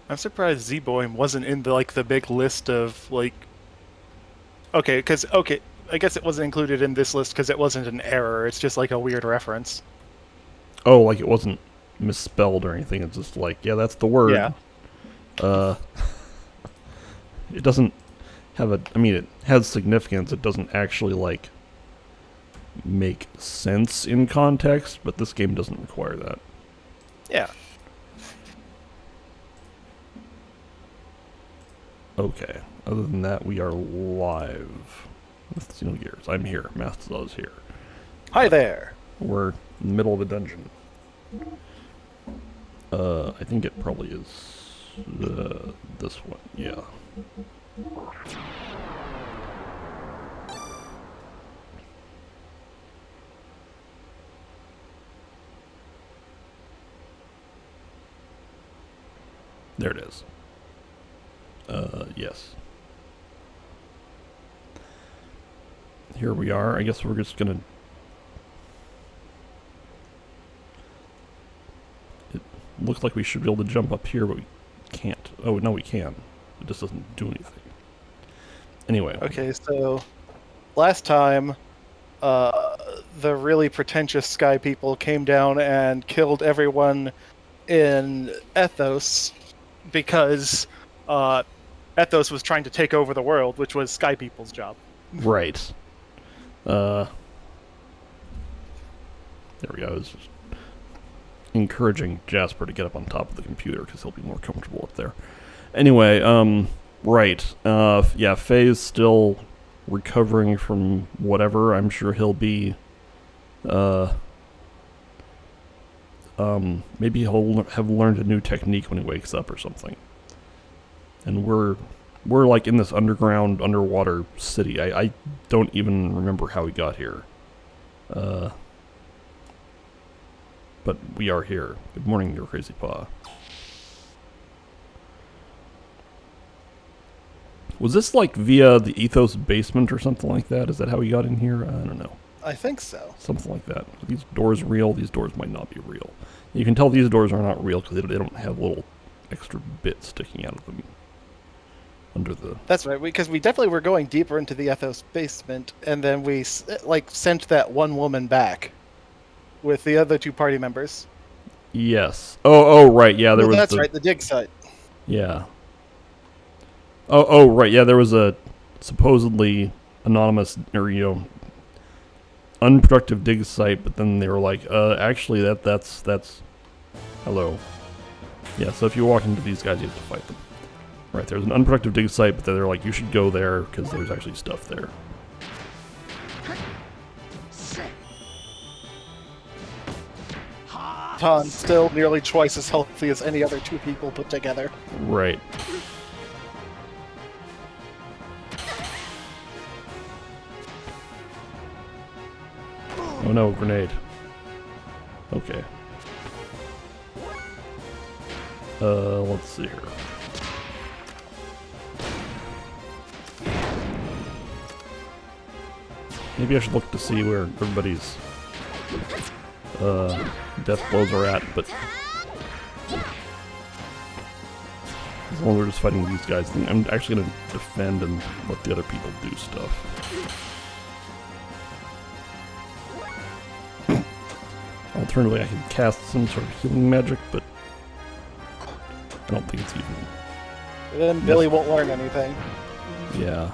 I'm surprised Z-Boy wasn't in the big list of okay, okay, I guess it wasn't included in this list because it wasn't an error. It's just like a weird reference. Oh, like it wasn't misspelled or anything. It's just like, yeah, that's the word. Yeah. Uh, it doesn't have a. I mean, it has significance. It doesn't actually like make sense in context, but this game doesn't require that. Yeah. Okay. Other than that, we are live with Xenogears. I'm here. MaskedHuzzah is here. Hi there. We're in the middle of a dungeon. I think it probably is this one. Yeah. There it is. Yes. Here we are. I guess we're just gonna. It looks like we should be able to jump up here, but we can't. Oh, no, we can. It just doesn't do anything. Anyway. Okay, so last time, the really pretentious sky people came down and killed everyone in Ethos because Ethos was trying to take over the world, which was sky people's job. Right. There we go. I was just encouraging Jasper to get up on top of the computer because he'll be more comfortable up there. Anyway, right. Yeah, Faye's still recovering from whatever. I'm sure he'll be, maybe he'll have learned a new technique when he wakes up or something. And we're like in this underwater city. I don't even remember how we got here. But we are here. Good morning, your crazy paw. Was this like via the Ethos basement or something like that? Is that how we got in here? I don't know. I think so. Something like that. Are these doors real? These doors might not be real. You can tell these doors are not real because they don't have little extra bits sticking out of them. Under the... That's right, because we definitely were going deeper into the Ethos basement, and then we sent that one woman back with the other two party members. Yes. Oh, right. Yeah, there was. That's right, the dig site. Yeah. Oh, right. Yeah, there was a supposedly anonymous or unproductive dig site, but then they were like, actually, that's. Hello. Yeah. So if you walk into these guys, you have to fight them. Right. There's an unproductive dig site, but then they're like, you should go there because there's actually stuff there. Tan still nearly twice as healthy as any other two people put together. Right. Oh no, grenade. Okay. Let's see here. Maybe I should look to see where everybody's death blows are at, but as long as we're just fighting these guys, I'm actually going to defend and let the other people do stuff. Alternatively, I could cast some sort of healing magic, but I don't think it's even... Then Billy won't learn anything. Yeah.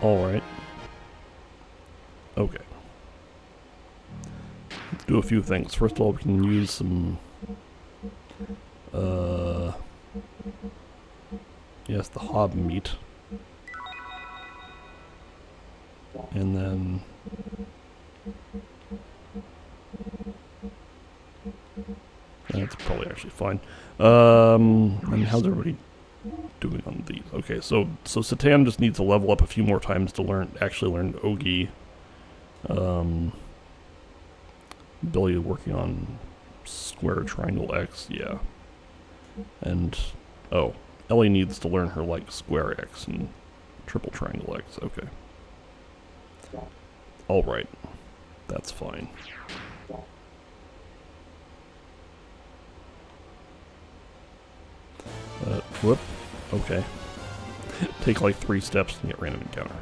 Alright. Okay. Let's do a few things. First of all, we can use some... Yes, the hob meat. And then... That's probably actually fine. And how's everybody doing on these? Okay, so Satan just needs to level up a few more times to actually learn Ogi. Billy working on square, triangle, X, yeah. And, oh, Ellie needs to learn her, like, square X and triple triangle X, okay. Alright, that's fine. Whoop, okay. Take like 3 steps and get random encounter.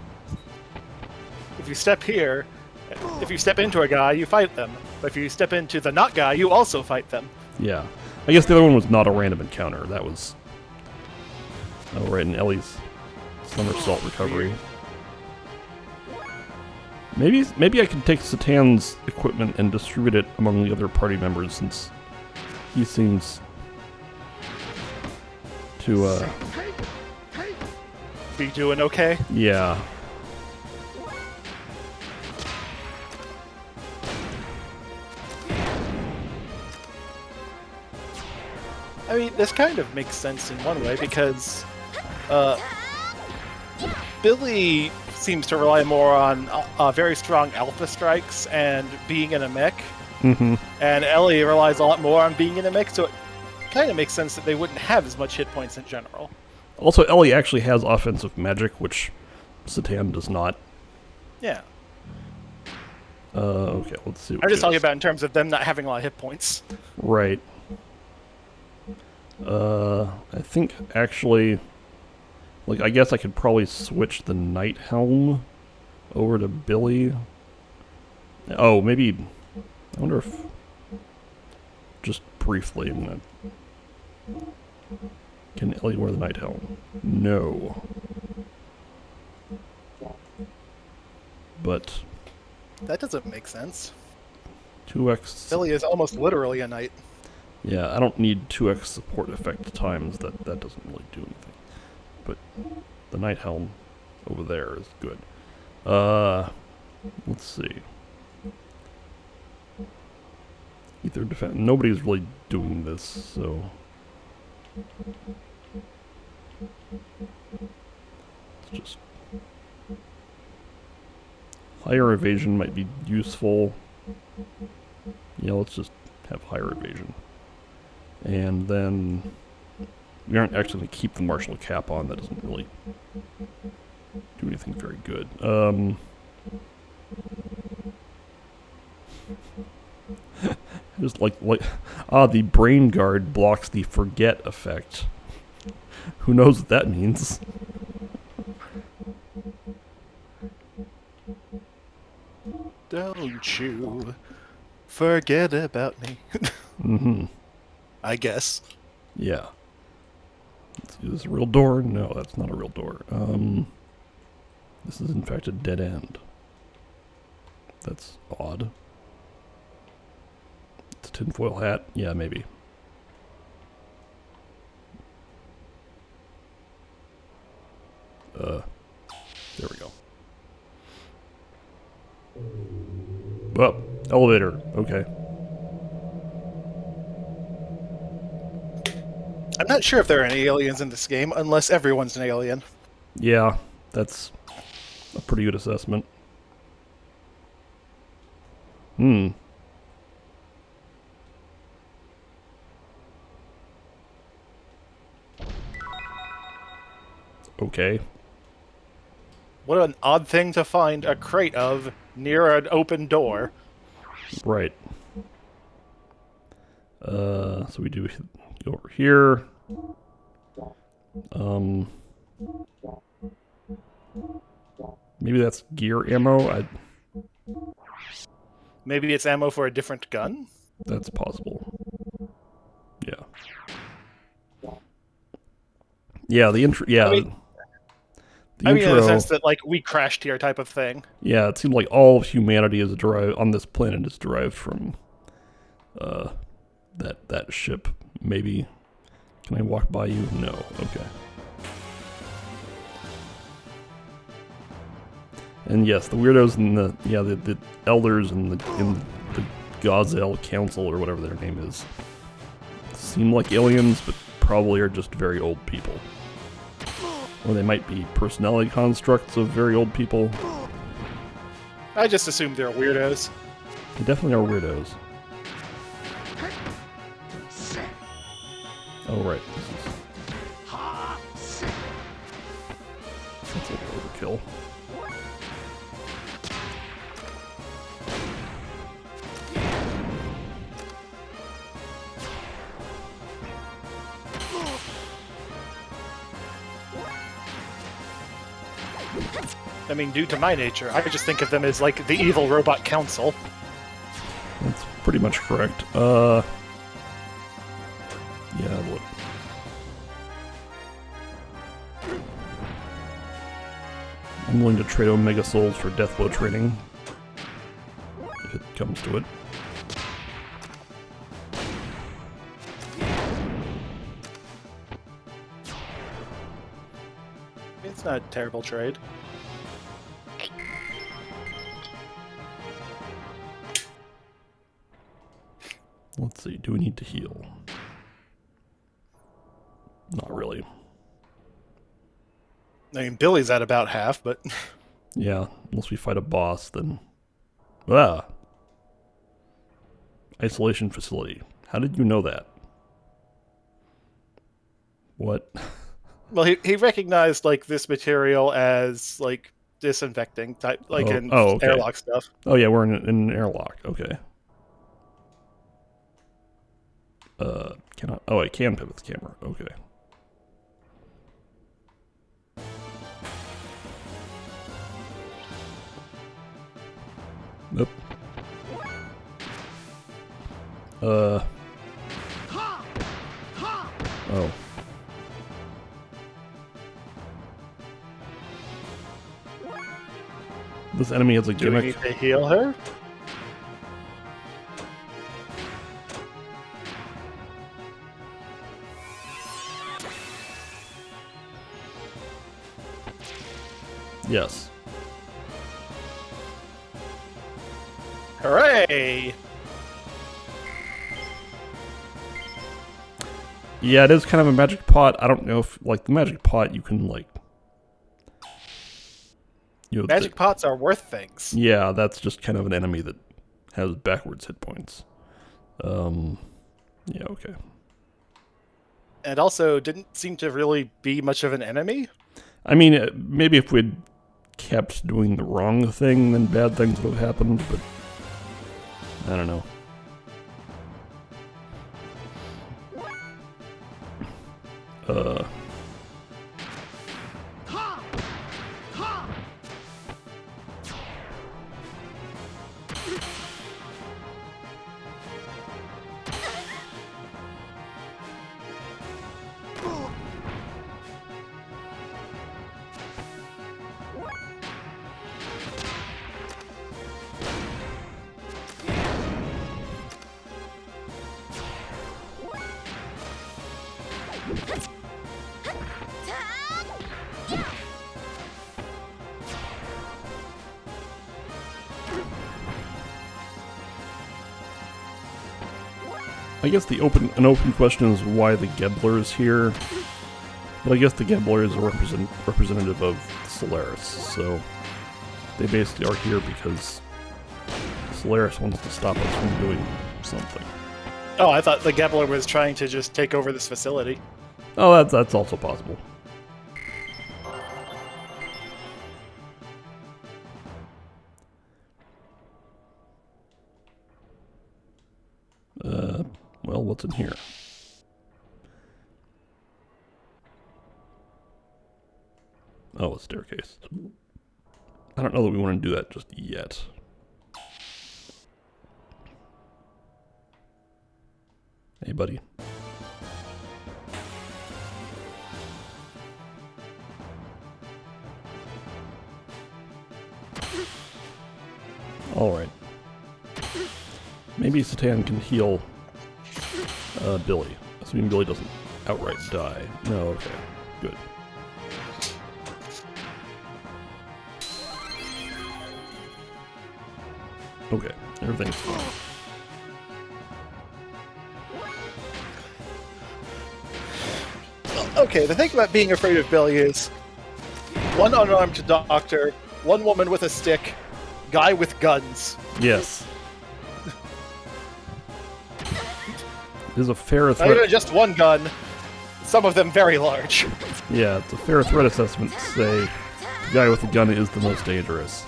If you step here, if you step into a guy, you fight them. But if you step into the not guy, you also fight them. Yeah. I guess the other one was not a random encounter. That was... Oh, right, in Ellie's somersault recovery. Maybe I can take Satan's equipment and distribute it among the other party members, since he seems to, Be doing okay? yeah. I mean, this kind of makes sense in one way, because Billy seems to rely more on very strong alpha strikes and being in a mech, Mm-hmm. and Ellie relies a lot more on being in a mech, so it kind of makes sense that they wouldn't have as much hit points in general. Also, Ellie actually has offensive magic, which Satan does not. Yeah. Okay, let's see. I'm just talking about in terms of them not having a lot of hit points. Right. I think actually, like, I guess I could probably switch the Night Helm over to Billy. Oh, maybe. I wonder if. Just briefly, I'm gonna. Can Ellie wear the Night Helm? No. But. That doesn't make sense. 2x. Billy is almost literally a knight. Yeah, I don't need 2x support effect times. That doesn't really do anything. But the Night Helm over there is good. Let's see. Ether defense. Nobody's really doing this, so. Let's just. Higher evasion might be useful. Yeah, let's just have higher evasion. And then we aren't actually going to keep the martial cap on. That doesn't really do anything very good. Just like the brain guard blocks the forget effect. Who knows what that means? Don't you forget about me. Mm-hmm. I guess. Yeah. Is this a real door? No, that's not a real door. This is in fact a dead end. That's odd. It's a tinfoil hat? Yeah, maybe. There we go. Well, elevator. Okay. I'm not sure if there are any aliens in this game, unless everyone's an alien. Yeah, that's a pretty good assessment. Okay. What an odd thing to find a crate of near an open door. Right. So we do go over here. Maybe that's gear ammo. Maybe it's ammo for a different gun? That's possible. Yeah. Yeah, the intro. Yeah. I mean, in the sense that, like, we crashed here type of thing. Yeah, it seemed like all of humanity is derived on this planet is derived from that ship. Maybe. Can I walk by you? No. Okay. And yes, the weirdos and the elders and the Gazelle Council or whatever their name is seem like aliens, but probably are just very old people. Or they might be personality constructs of very old people. I just assumed they're weirdos. They definitely are weirdos. Oh, right. That's a little overkill. I mean, due to my nature, I just think of them as like the evil robot council. That's pretty much correct. Yeah, look. I'm willing to trade Omega Souls for Deathblow training, if it comes to it. It's not a terrible trade. Let's see, do we need to heal? Not really. I mean, Billy's at about half, but... Yeah, unless we fight a boss, then... Ah! Isolation facility. How did you know that? What? Well, he recognized, like, this material as, like, disinfecting, type, like, in okay. airlock stuff. Oh yeah, we're in an airlock, okay. Oh, I can pivot the camera, okay. Nope. Oh. This enemy has a Do we gimmick. need to heal her? Yes. Hooray! Yeah, it is kind of a magic pot. I don't know if, like, the magic pot you can, like... You know, Magic pots are worth things. Yeah, that's just kind of an enemy that has backwards hit points. Yeah, okay. And also didn't seem to really be much of an enemy. I mean, maybe if we'd kept doing the wrong thing, then bad things would have happened, but... I don't know. I guess an open question is why the Gebler is here. But I guess the Gebler is a representative of Solaris, so they basically are here because Solaris wants to stop us from doing something. Oh, I thought the Gebler was trying to just take over this facility. Oh, that's also possible. Well, what's in here? Oh, a staircase. I don't know that we want to do that just yet. Hey, buddy. Alright. Maybe Satan can heal Billy. Assuming Billy doesn't outright die. No, okay. Good. Okay, everything's fine. Okay, the thing about being afraid of Billy is one unarmed doctor, one woman with a stick, guy with guns. Yes. It is a fair Not threat. even just one gun, Some of them very large. Yeah, it's a fair threat assessment to say the guy with the gun is the most dangerous.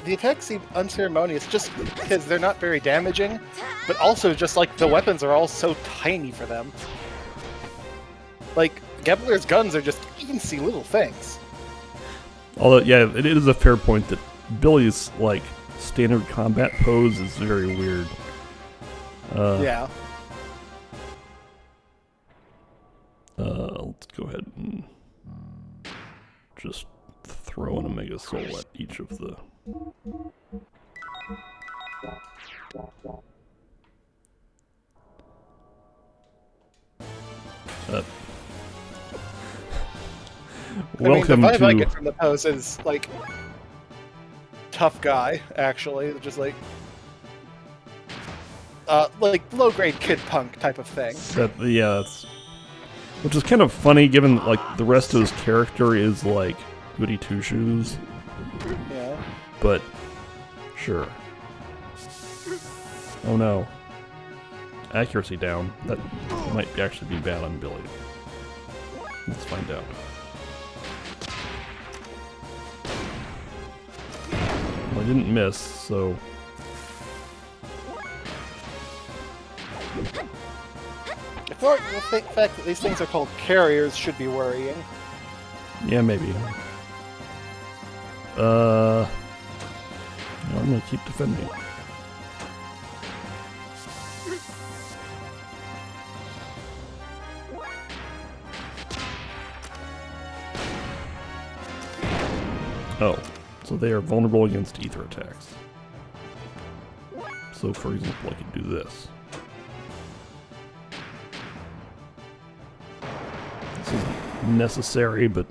The attacks seem unceremonious just because they're not very damaging, but also just like the weapons are all so tiny for them. Like, Gebler's guns are just teensy little things. Although, yeah, it is a fair point that Billy's, like, standard combat pose is very weird. Yeah. Let's go ahead and just throw an Omega Soul at each of the... Welcome I mean, the vibe I to... get from the pose is, like, tough guy, actually. Just like low-grade kid punk type of thing. Yeah, that's... Which is kind of funny, given, like, the rest of his character is, like, goody two-shoes. Yeah. But, sure. Oh no. Accuracy down. That might actually be bad on Billy. Let's find out. Well, I didn't miss, so... I feel like the fact that these things are called carriers should be worrying. Yeah, maybe. No, I'm gonna keep defending. Oh, so they are vulnerable against ether attacks. So, for example, I could do this. This isn't necessary, but...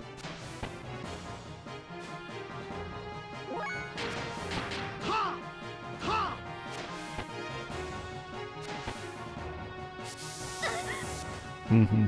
Mm-hmm.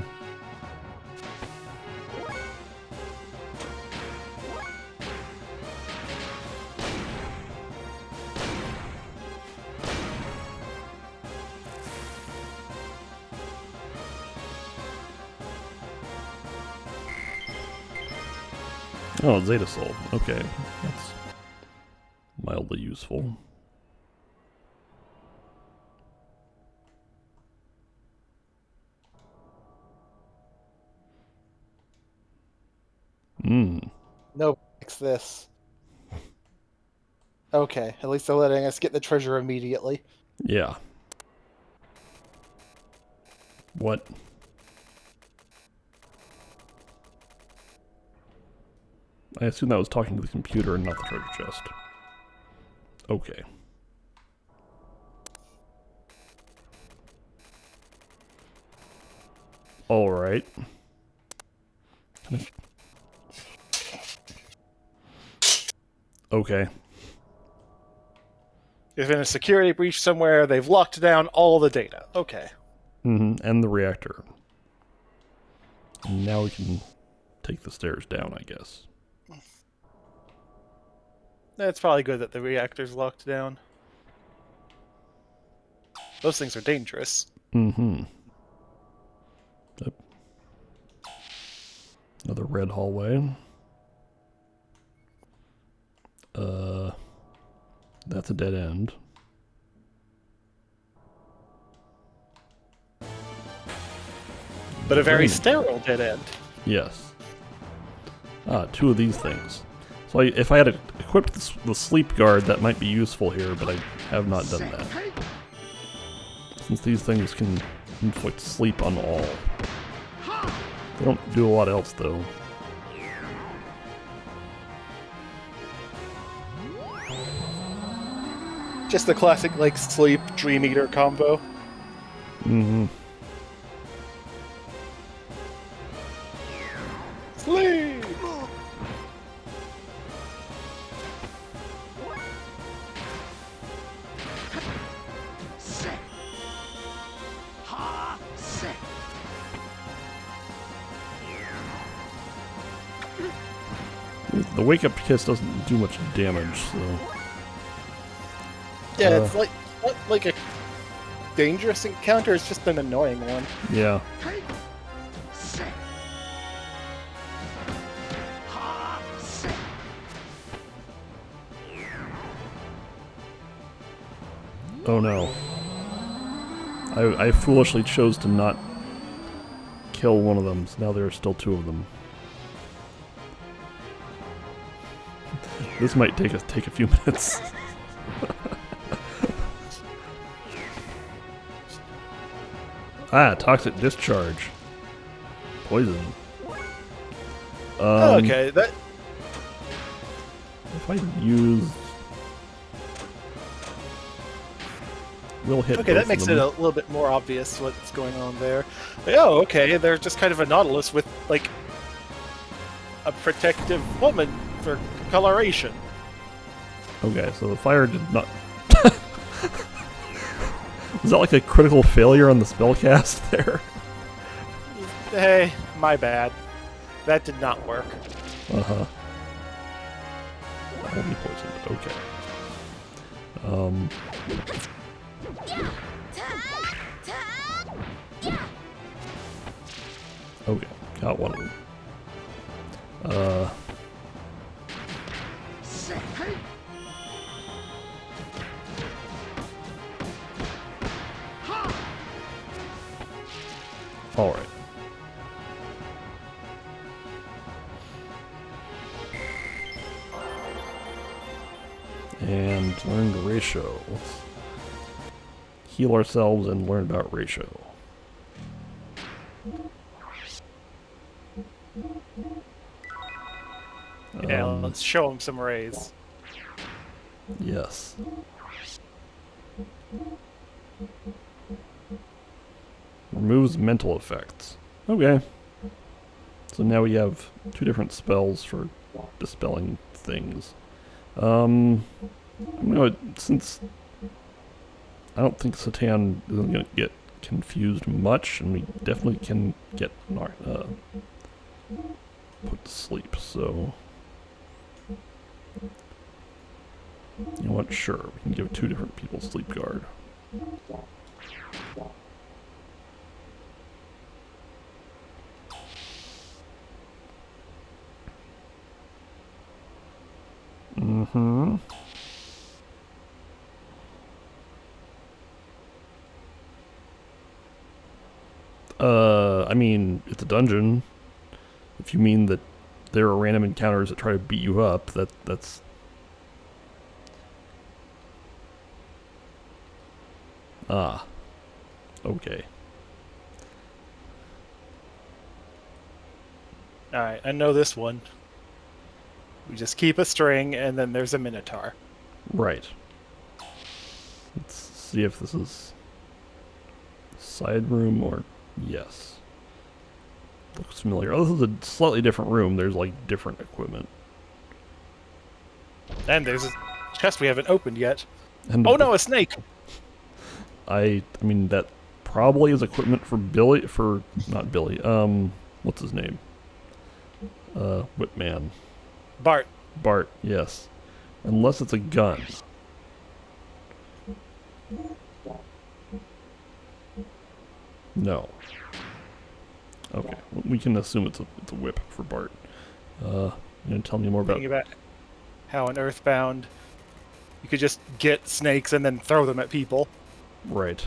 Oh, Zeta Soul. Okay. That's mildly useful. No, fix this. Okay, at least they're letting us get the treasure immediately. Yeah. What? I assume that was talking to the computer and not the treasure chest. Okay. Alright. Okay. There's been a security breach somewhere, they've locked down all the data. Okay. Mm-hmm. And the reactor. And now we can take the stairs down, I guess. It's probably good that the reactor's locked down. Those things are dangerous. Mm-hmm. Yep. Another red hallway. That's a dead end. But a very sterile dead end. Yes. Ah, two of these things. So if I had equipped the sleep guard, that might be useful here, but I have not done that. Since these things can inflict sleep on all. They don't do a lot else, though. Just the classic, like, sleep Dream Eater combo. Mm-hmm. Sleep! The wake-up kiss doesn't do much damage, so... Yeah, it's like not like a dangerous encounter, it's just an annoying one. Yeah. Oh no. I foolishly chose to not kill one of them, so now there are still two of them. This might take a few minutes. Ah, toxic discharge. Poison. Okay, that If I use... We'll hit okay, both that makes of it them. a little bit more obvious what's going on there. Oh, okay, they're just kind of a Nautilus with like a protective woman for coloration. Okay, so the fire did not... Was that like a critical failure on the spellcast there? Hey, my bad. That did not work. Uh-huh. I'll be poisoned. Okay. Okay, got one of them. Alright. And learn the ratio. Let's heal ourselves and learn about ratio. Yeah, let's show them some rays. Yes. Removes mental effects. Okay. So now we have two different spells for dispelling things. I'm gonna, since I don't think Satan isn't gonna get confused much, and we definitely can get put to sleep, so you know what, sure, we can give two different people sleep guard. Mm-hmm. I mean, it's a dungeon. If you mean that there are random encounters that try to beat you up, that's... Ah. Okay. Alright, I know this one. We just keep a string, and then there's a Minotaur. Right. Let's see if this is side room or... Yes. Looks familiar. Oh, this is a slightly different room. There's, like, different equipment. And there's a chest we haven't opened yet. And Oh no, a snake! I mean, that probably is equipment for Billy... Not Billy. What's his name? Whitman. Bart. Bart, yes. Unless it's a gun. No. Okay, we can assume it's a whip for Bart. You gonna tell me more about... Thinking about how in Earthbound you could just get snakes and then throw them at people. Right.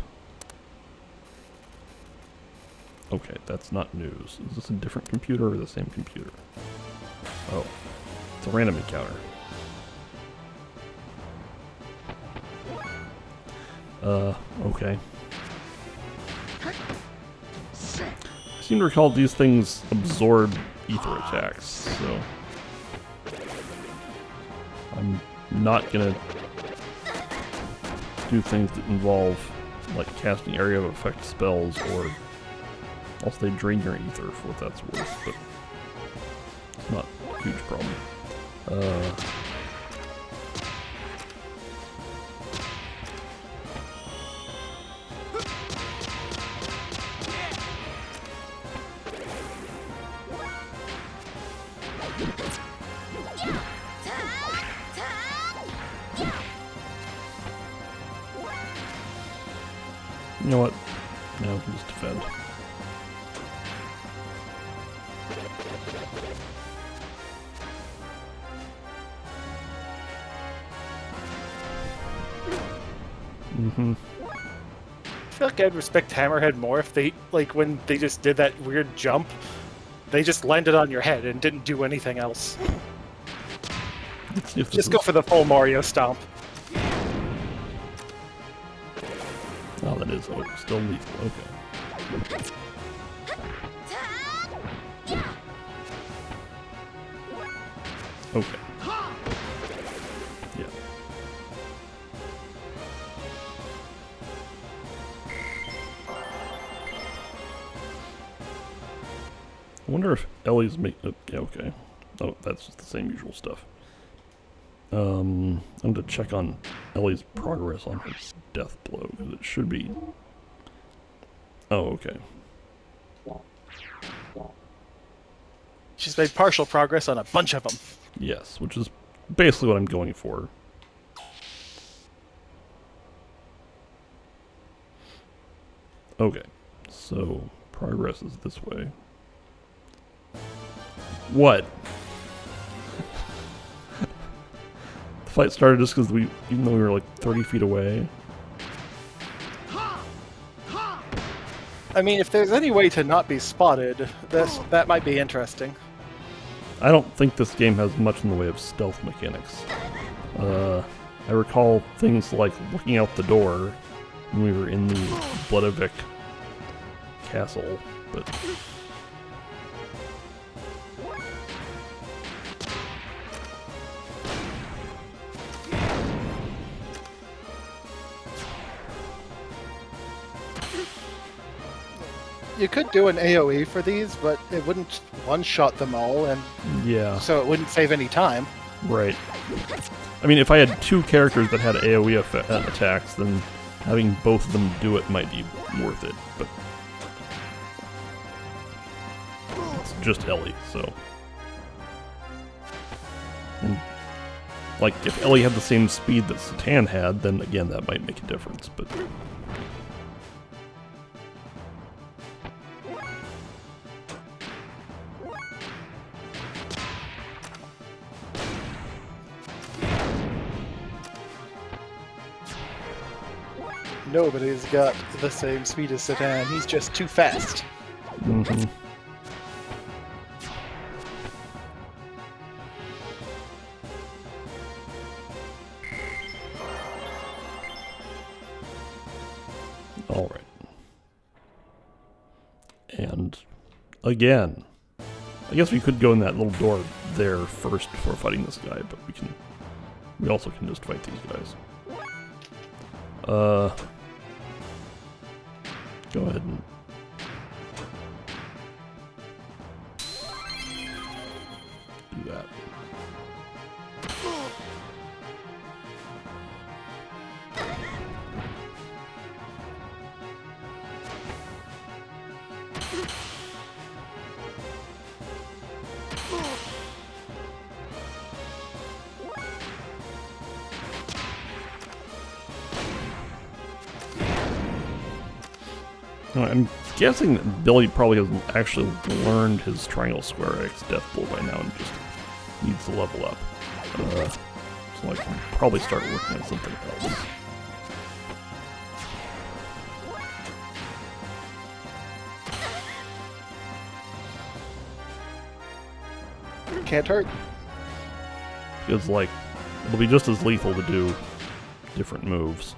Okay, that's not news. Is this a different computer or the same computer? Oh. It's a random encounter. Okay. I seem to recall these things absorb ether attacks, so... I'm not gonna do things that involve like casting area of effect spells, or also they drain your ether for what that's worth, but it's not a huge problem. You know what? No, we can just defend. Mm-hmm. I feel like I'd respect Hammerhead more if they, like, when they just did that weird jump, they just landed on your head and didn't do anything else. Let's see if Just go for the full Mario stomp. Oh, that is still lethal. Okay. Okay. Yeah. I wonder if Ellie's yeah, okay. Oh, that's just the same usual stuff. I'm going to check on Ellie's progress on her death blow, because it should be... Oh, okay. She's made partial progress on a bunch of them. Yes, which is basically what I'm going for. Okay, so progress is this way. What? The fight started just because even though we were like 30 feet away. I mean, if there's any way to not be spotted, that might be interesting. I don't think this game has much in the way of stealth mechanics. I recall things like looking out the door when we were in the Bloodavik castle, but... You could do an AoE for these, but it wouldn't one-shot them all, and yeah, so it wouldn't save any time. right. I mean, if I had two characters that had AoE attacks, then having both of them do it might be worth it, but it's just Ellie, so... And, like, if Ellie had the same speed that Satan had, then again, that might make a difference, but... Nobody's got the same speed as Satan. He's just too fast. Mm-hmm. All right. And again, I guess we could go in that little door there first before fighting this guy, but we also can just fight these guys. Go ahead and do that. I'm guessing that Billy probably hasn't actually learned his triangle square X death blow by now and just needs to level up. So I can probably start working on something else. Can't hurt. Because, like, it'll be just as lethal to do different moves.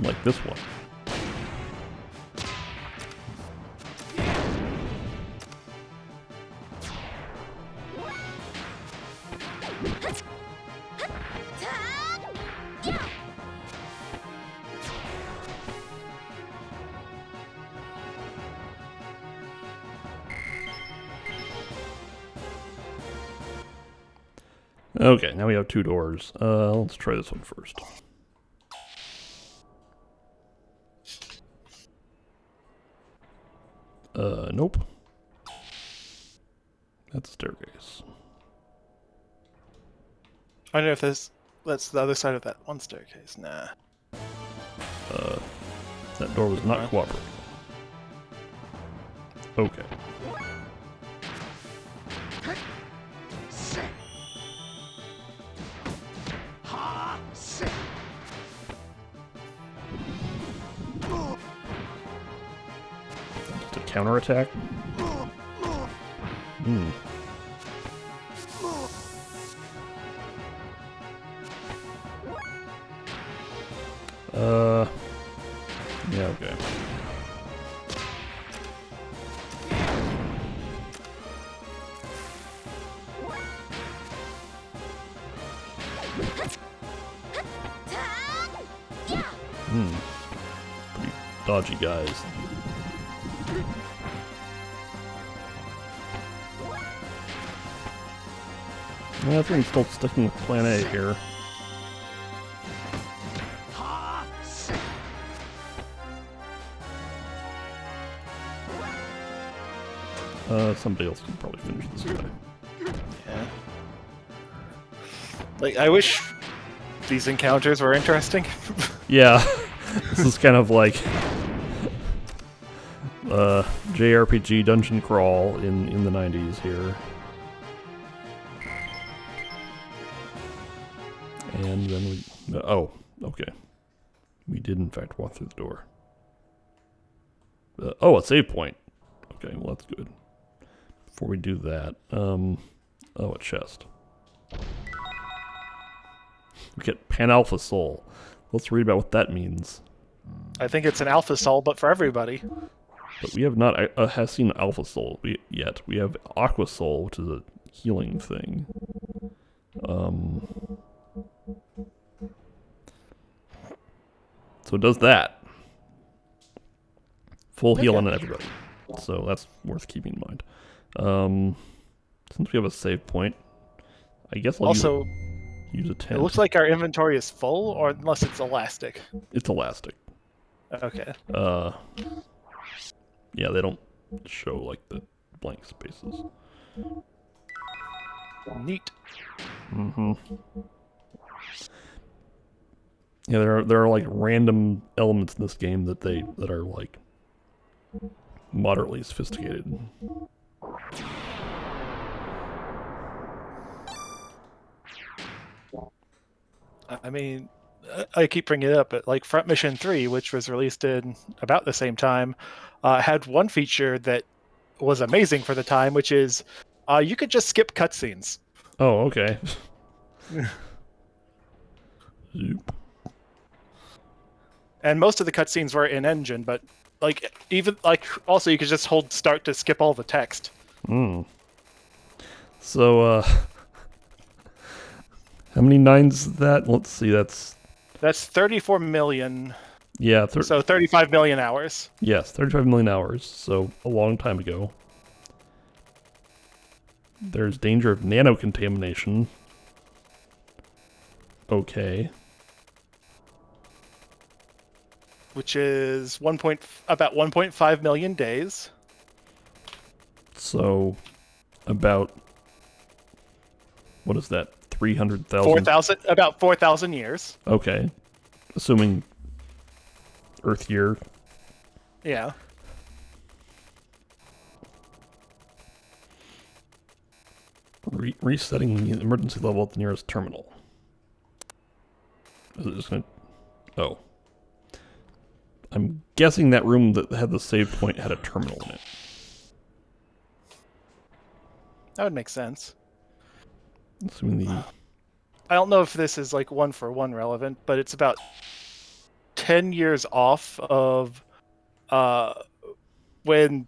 Like this one. Okay, now we have 2 doors. Let's try this one first. Nope. That's a staircase. I don't know if that's the other side of that one staircase. Nah. That door was not cooperating. Okay. To counterattack? Hmm. Yeah, okay. Pretty dodgy guys. Yeah, I think I'm still sticking with plan A here. Somebody else can probably finish this guy. Yeah. Like, I wish these encounters were interesting. Yeah, this is kind of like JRPG dungeon crawl in the 90s here. And then we... oh, okay. We did in fact walk through the door. Oh, a save point. Okay, well that's good. Before we do that, oh, a chest. We get Pan-Alpha Soul. Let's read about what that means. I think it's an Alpha Soul, but for everybody. But we have not has seen Alpha Soul yet. We have Aqua Soul, which is a healing thing. So it does that. Full heal on everybody. So that's worth keeping in mind. Since we have a save point, I guess I'll Also, use a 10. it looks like our inventory is full, or unless it's elastic. It's elastic. Okay. Yeah, they don't show like the blank spaces. Neat. Mm-hmm. Yeah, there are like random elements in this game that are like moderately sophisticated. I mean, I keep bringing it up, but like Front Mission 3, which was released in about the same time, had one feature that was amazing for the time, which is you could just skip cutscenes. Oh, okay. Zoop. And most of the cutscenes were in engine, but like even like also you could just hold start to skip all the text. So how many nines is that? Let's see, that's 34 million. Yeah, so 35 million hours. Yes, 35 million hours. So a long time ago. There's danger of nano-contamination. Okay. Which is about 1.5 million days. So about what is that? 300,000. 4,000, about 4,000 years. Okay, assuming Earth year. Yeah. Resetting the emergency level at the nearest terminal. Is it just gonna... Oh. I'm guessing that room that had the save point had a terminal in it. That would make sense. Assuming the... I don't know if this is like one for one relevant, but it's about 10 years off of when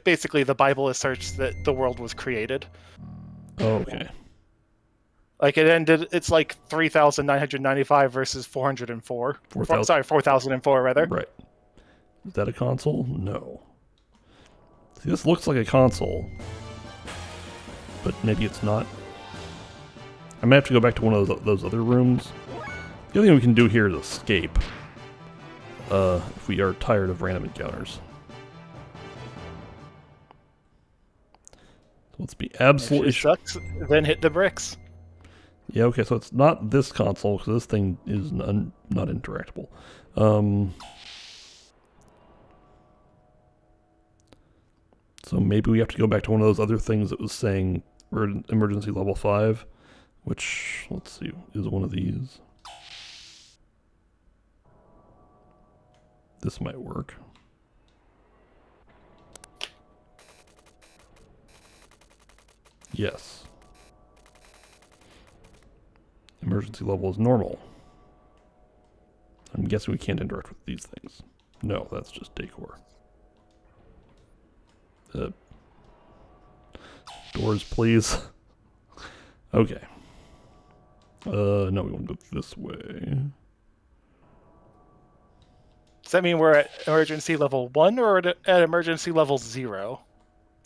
basically the Bible asserts that the world was created. Oh, okay. Like it ended, it's like 3,995 versus 404. 4,004 rather. Right. Is that a console? No. See, this looks like a console. but maybe it's not. I might have to go back to one of those other rooms. The other thing we can do here is escape. If we are tired of random encounters. So let's be absolutely If it sucks, then hit the bricks. Yeah, okay, so it's not this console, because this thing is not interactable. So maybe we have to go back to one of those other things that was saying we're at emergency level 5, which, let's see, is one of these. This might work. Yes. Emergency level is normal. I'm guessing we can't interact with these things. No, that's just decor. Doors, please. Okay. No, we want to go this way. Does that mean we're at emergency level 1 or at emergency level 0?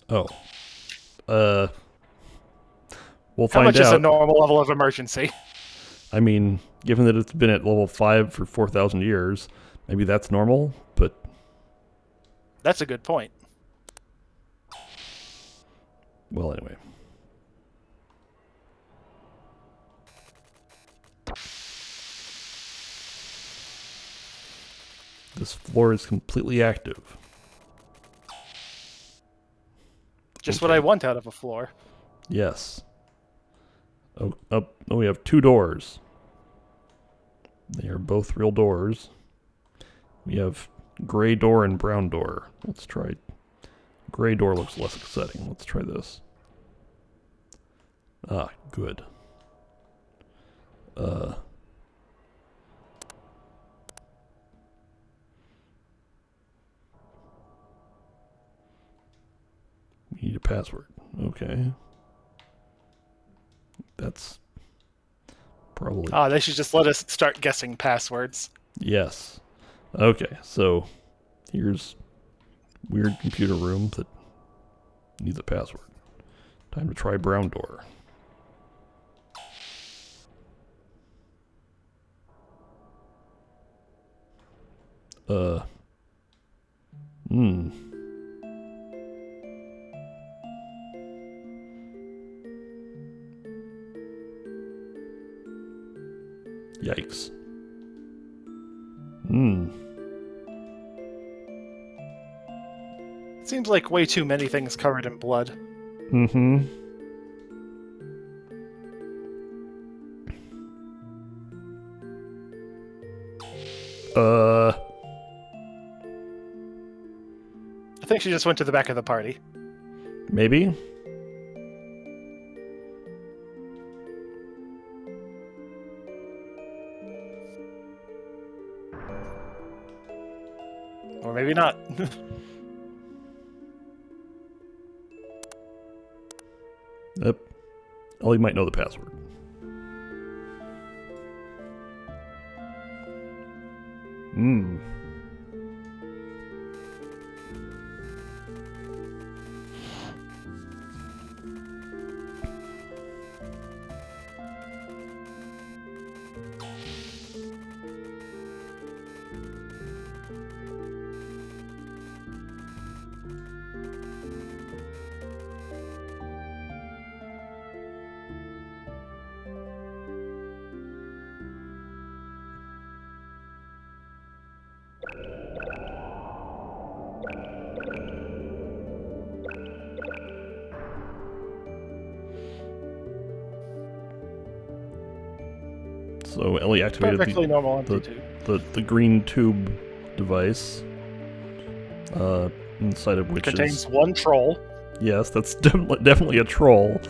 Oh. We'll How find much is a out. normal level of emergency? I mean, given that it's been at level 5 for 4,000 years, maybe that's normal, but... That's a good point. Well, anyway. This floor is completely active. Just Okay. what I want out of a floor. Yes. Oh, we have 2 doors. They are both real doors. We have gray door and brown door. Let's try... Gray door looks less exciting. Let's try this. Ah, good. We need a password. Okay. That's probably... They should just let us start guessing passwords. Yes. Okay, so here's weird computer room that needs a password. Time to try brown door. Yikes. Seems like way too many things covered in blood. Mm-hmm. I think she just went to the back of the party. Maybe? Or maybe not. Yep. Ellie might know the password. So Ellie activated Perfectly normal amplitude. the green tube device, inside of which Contains one troll. Yes, that's definitely a troll.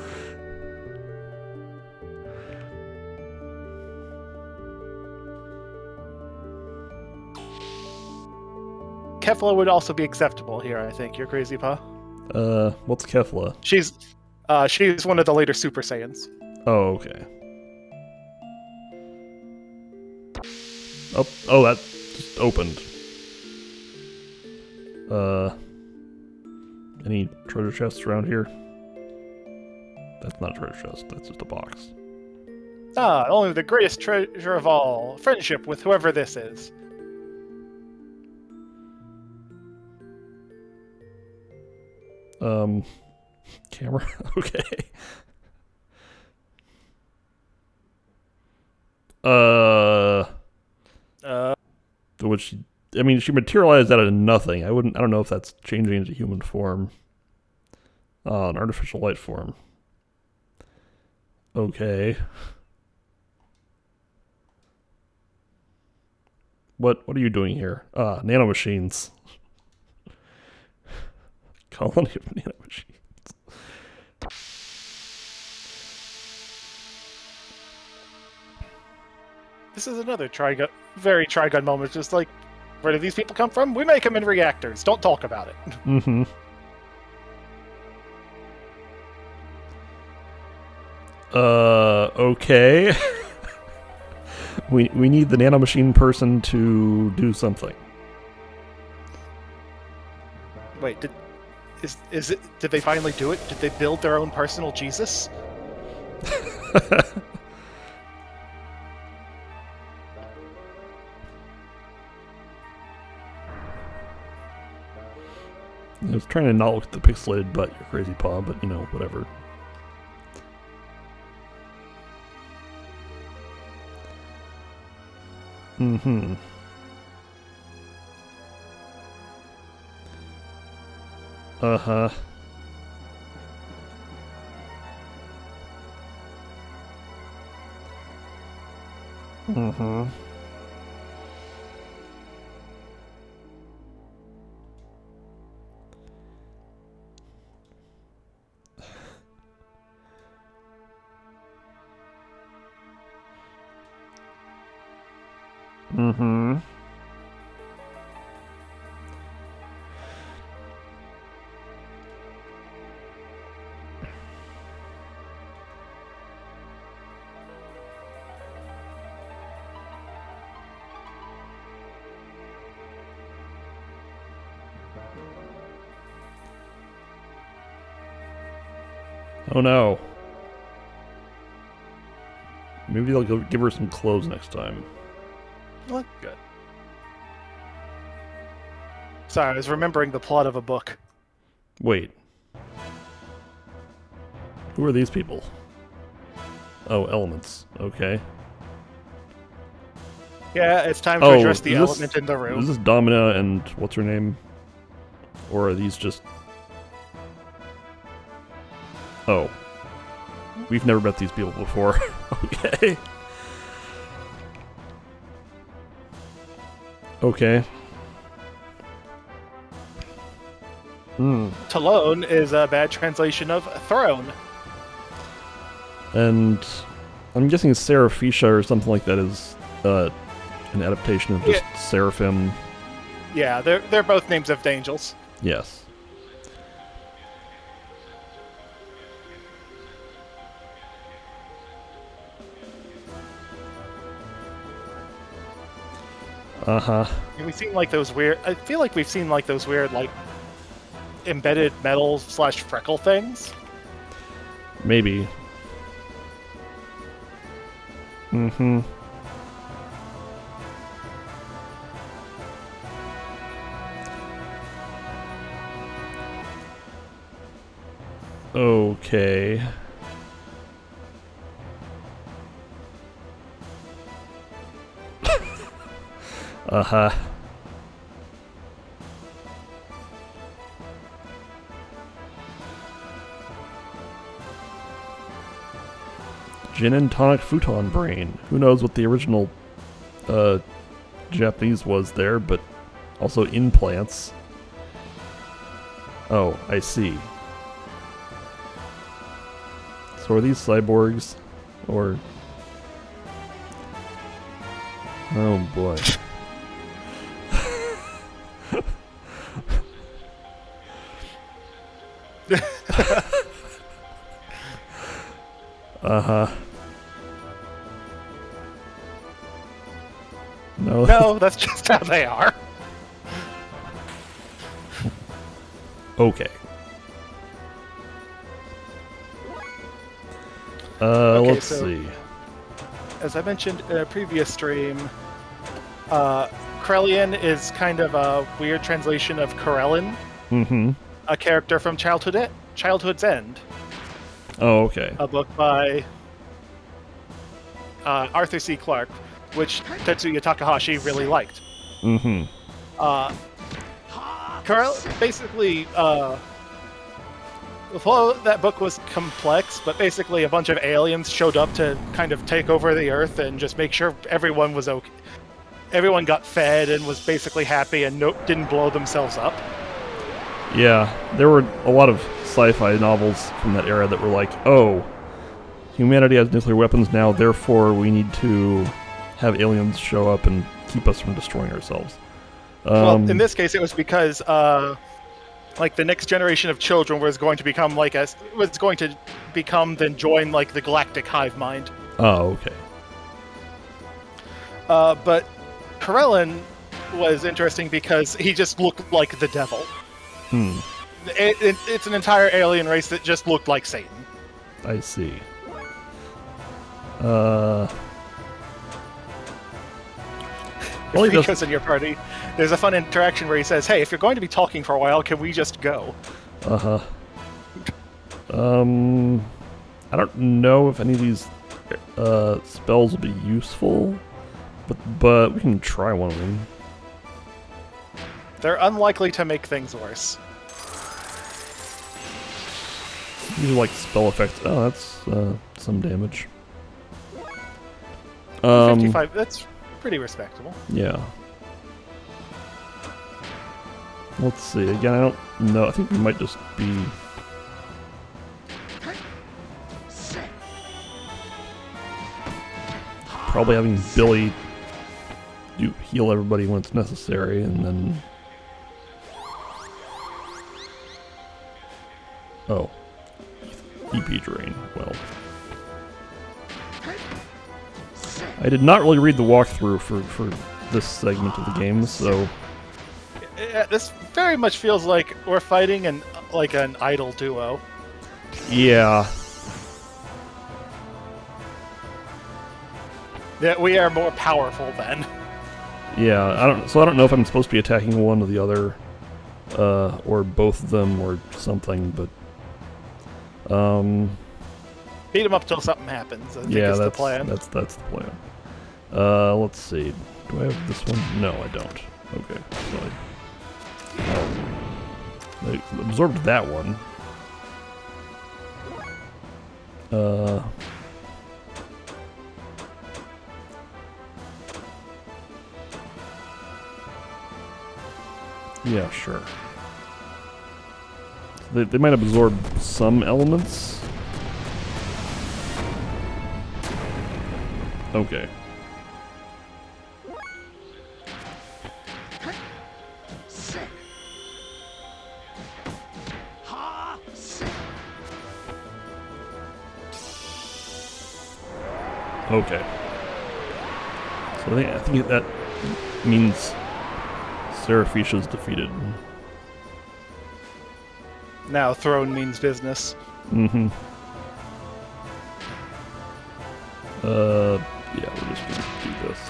Kefla would also be acceptable here, I think. You're crazy, Pa. What's Kefla? She's one of the later Super Saiyans. Oh, okay. Oh, that just opened. Any treasure chests around here? That's not a treasure chest. That's just a box. Ah, only the greatest treasure of all. Friendship with whoever this is. Camera? Okay. Which, I mean, she materialized out of nothing. I don't know if that's changing into human form. An artificial light form. Okay. What are you doing here? Nanomachines. Colony of nanomachines. This is another very Trigun moment. Just like, where do these people come from? We make them in reactors. Don't talk about it. Mm-hmm. Okay. we need the nanomachine person to do something. Wait, did they finally do it? Did they build their own personal Jesus? I was trying to not look at the pixelated butt, you crazy paw, but you know, whatever. Mm-hmm. Uh-huh. Mm-hmm. Mm-hmm. Oh no. Maybe they'll give her some clothes next time. Well, good. Sorry, I was remembering the plot of a book. Wait. Who are these people? Oh, elements. Okay. Yeah, it's time to address the element in the room. Is this Domina and what's her name? Or are these just... Oh. We've never met these people before. Okay. Okay. Talon is a bad translation of throne. And I'm guessing Seraphisha or something like that is an adaptation of just Seraphim. Yeah, they're both names of angels. Yes. Uh-huh. We've seen like those weird. I feel like we've seen like those weird like embedded metal / freckle things. Maybe. Mm-hmm. Okay. Uh-huh. Gin and tonic futon brain. Who knows what the original Japanese was there, but also implants. Oh, I see. So are these cyborgs? Or... Oh boy. Uh-huh. No, that's just how they are. Okay. Let's so see. as I mentioned in a previous stream, Krellian is kind of a weird translation of Corellin, Mm-hmm. a character from Childhood's End, Oh, okay. a book by Arthur C. Clarke, which Tetsuya Takahashi really liked. Mm-hmm. Basically, the flow of that book was complex, but basically a bunch of aliens showed up to kind of take over the Earth and just make sure everyone was okay. Everyone got fed and was basically happy and didn't blow themselves up. Yeah, there were a lot of sci-fi novels from that era that were like, oh, humanity has nuclear weapons now, therefore we need to have aliens show up and keep us from destroying ourselves. Well, in this case, it was because like the next generation of children was going to become then join like the galactic hive mind. Oh, okay. But Corellin was interesting because he just looked like the devil. It's an entire alien race that just looked like Satan. I see. If he goes in your party, there's a fun interaction where he says, "Hey, if you're going to be talking for a while, can we just go?" Uh-huh. I don't know if any of these spells will be useful, but we can try one of them. They're unlikely to make things worse. These are like spell effects. Oh, that's some damage. 55, that's pretty respectable. Yeah. Let's see. Again, I don't know. I think we might just be... probably having Billy heal everybody when it's necessary, and then... Oh. EP drain. Well. I did not really read the walkthrough for this segment of the game, so... This very much feels like we're fighting an idol duo. Yeah. That we are more powerful then. Yeah, I don't know if I'm supposed to be attacking one or the other, or both of them, or something. But beat them up till something happens. I think yeah, is that's the plan. That's the plan. Let's see. Do I have this one? No, I don't. Okay, so I absorbed that one. Yeah, sure. They might absorb some elements. Okay. Okay. So I think that means Seraphicia's defeated. Now throne means business. Mm-hmm. Yeah, we're just gonna do this.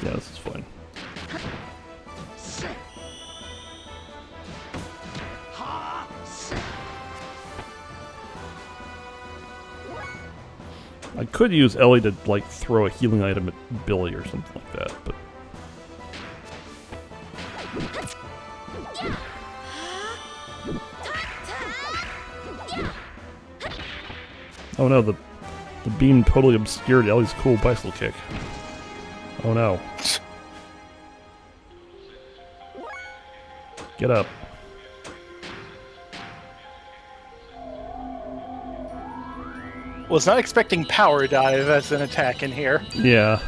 Yeah, this is fine. I could use Ellie to, like, throw a healing item at Billy or something like that, but... Oh no, the beam totally obscured Ellie's cool bicycle kick. Oh no. Get up. Was not expecting power dive as an attack in here. Yeah.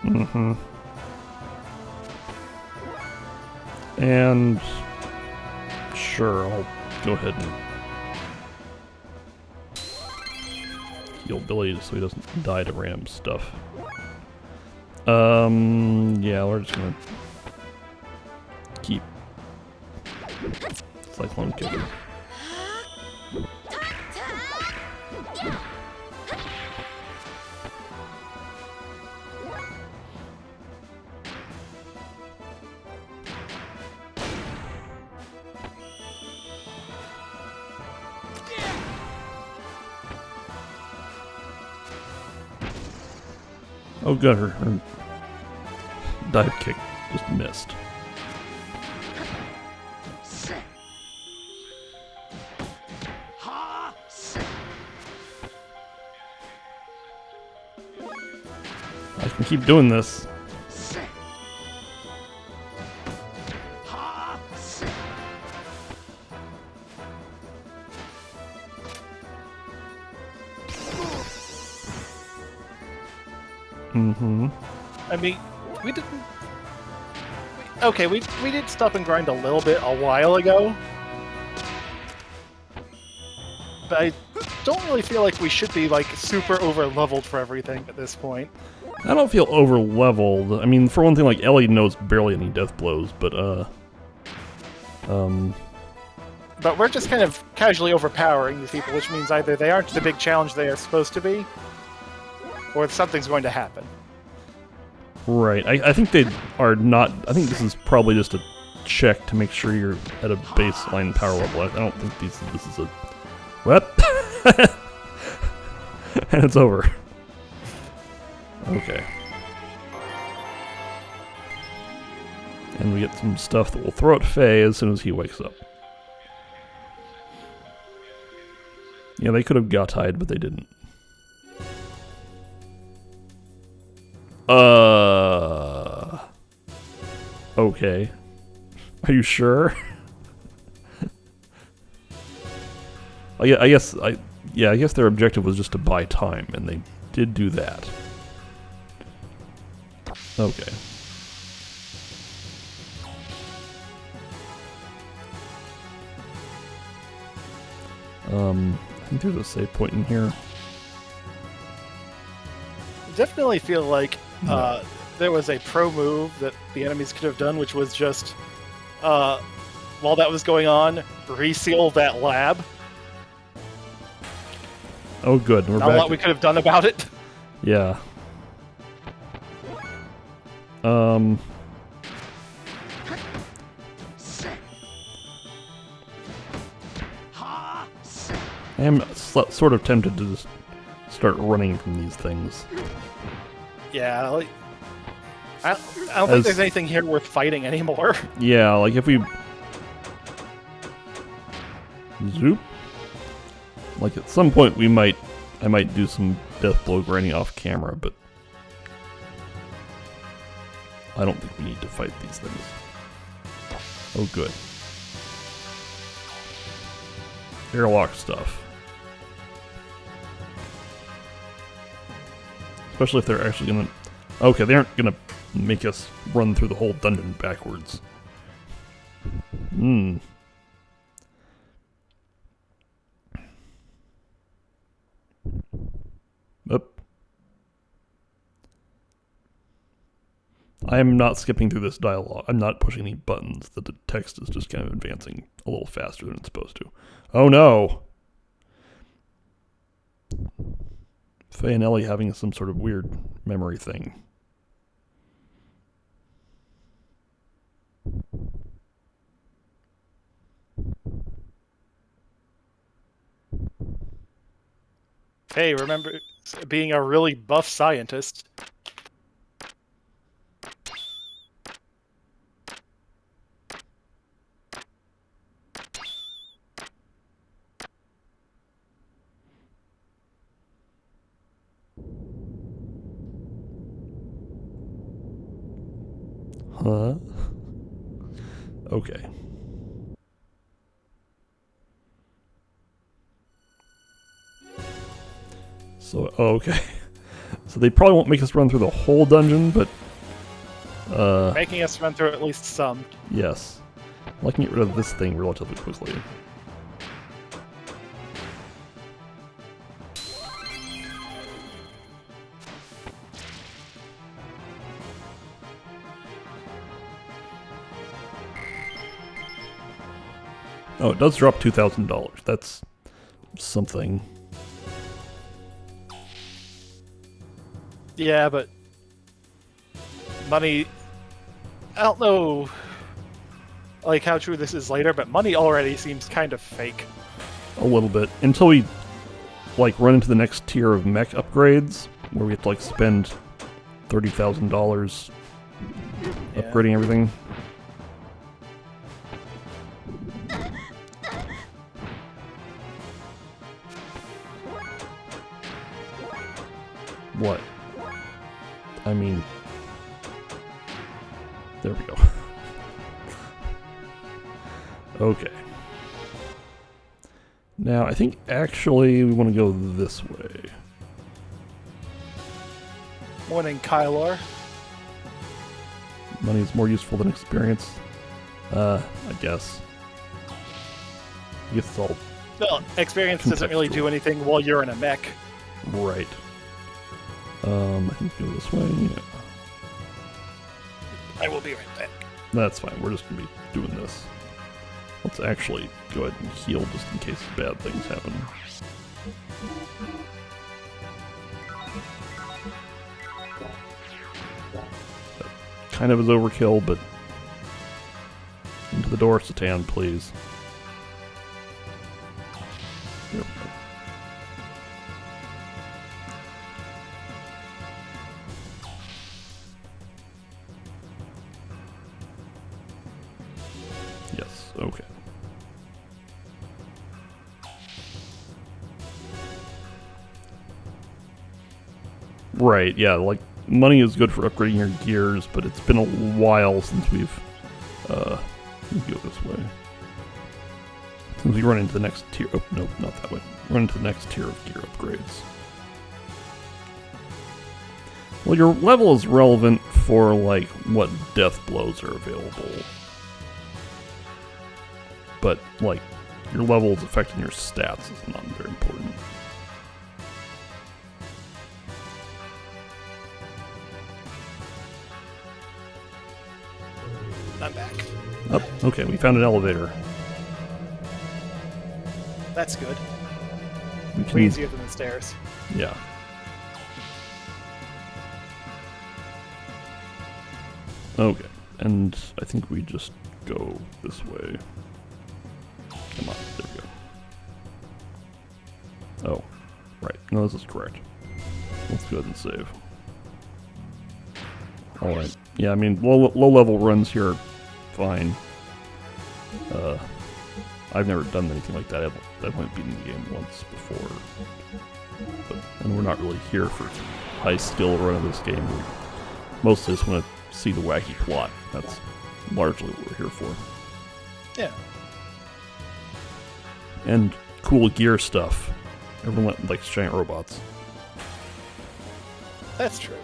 Mm-hmm. And sure, I'll go ahead and heal Billy so he doesn't die to random stuff. Yeah, we're just gonna keep Cyclone kicking. Oh god, her dive kick just missed. I can keep doing this. Mm-hmm. I mean, we didn't... Okay, we did stop and grind a little bit a while ago. But I don't really feel like we should be, like, super over-leveled for everything at this point. I don't feel over-leveled. I mean, for one thing, like, Ellie knows barely any death blows, but, But we're just kind of casually overpowering these people, which means either they aren't the big challenge they are supposed to be, or something's going to happen. Right. I think they are not... I think this is probably just a check to make sure you're at a baseline power level. I don't think this is a... What? And it's over. Okay. And we get some stuff that we'll throw at Faye as soon as he wakes up. Yeah, they could have got tied, but they didn't. Okay. Are you sure? I guess their objective was just to buy time, and they did do that. Okay. I think there's a save point in here. Definitely feel like there was a pro move that the enemies could have done, which was just, while that was going on, reseal that lab. Oh, good. We're Not back. a lot we could have done about it. Yeah. I am sort of tempted to just start running from these things. Yeah, like, I don't think there's anything here worth fighting anymore. Yeah, like if we... Zoop. Like at some point I might do some death blow grinding off camera, but I don't think we need to fight these things. Oh good. Airlock stuff. Especially if they're actually gonna... Okay, they aren't gonna make us run through the whole dungeon backwards. Hmm. Up. I am not skipping through this dialogue. I'm not pushing any buttons. The text is just kind of advancing a little faster than it's supposed to. Oh no! Faye and Ellie having some sort of weird memory thing. Hey, remember being a really buff scientist? Huh? Okay. So, oh, okay. So they probably won't make us run through the whole dungeon, but... Making us run through at least some. Yes. Well, I can get rid of this thing relatively quickly. Oh, it does drop $2,000. That's something. Yeah, but money. I don't know, like how true this is later, but money already seems kind of fake. A little bit. Until we, like, run into the next tier of mech upgrades, where we have to, like, spend $30,000 upgrading everything. What? I mean... There we go. Okay. Now, I think actually we want to go this way. Morning, Kylor. Money is more useful than experience. I guess. I guess it's all Well, experience doesn't really do anything while you're in a mech. right. I think go this way. Yeah. I will be right back. That's fine. We're just gonna be doing this. Let's actually go ahead and heal just in case bad things happen. That kind of is overkill, but into the door, Satan, please. There we go. Yes, okay. Right, yeah, like, money is good for upgrading your gears, but it's been a while since we've, let me go this way. Since we run into the next tier, oh, no, not that way. Run into the next tier of gear upgrades. Well, your level is relevant for, like, what death blows are available. But, like, your level is affecting your stats is not very important. I'm back. Oh, okay, we found an elevator. That's good. We can, Way easier than the stairs. yeah. Okay, and I think we just go this way. Come on, there we go. Oh, right. No, this is correct. Let's go ahead and save. Alright. Yeah, I mean, low level runs here are fine. I've never done anything like that. I've only beaten the game once before. And we're not really here for high skill run of this game. We mostly just want to see the wacky plot. That's largely what we're here for. Yeah. And cool gear stuff. Everyone likes giant robots. That's true.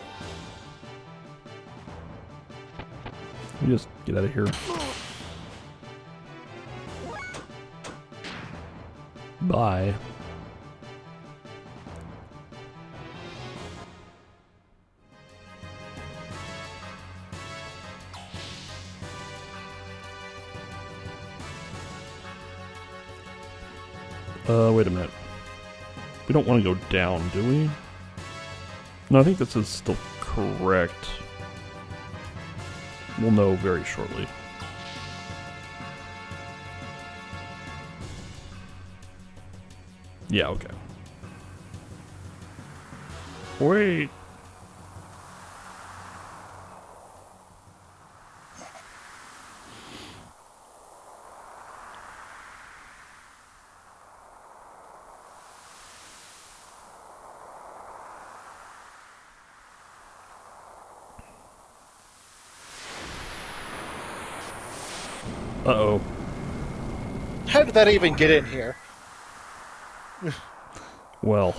We just get out of here. Bye. Wait a minute. We don't want to go down, do we? No, I think this is still correct. We'll know very shortly. Yeah, okay. Wait. Uh-oh. How did that even get in here? Well.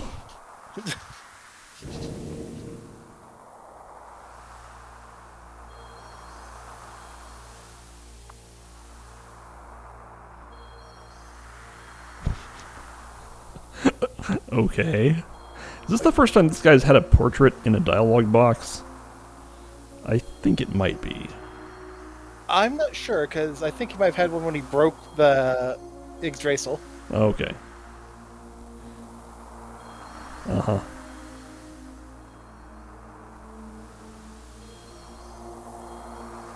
Okay. Is this the first time this guy's had a portrait in a dialogue box? I think it might be. I'm not sure, because I think he might have had one when he broke the Yggdrasil. Okay. Uh-huh.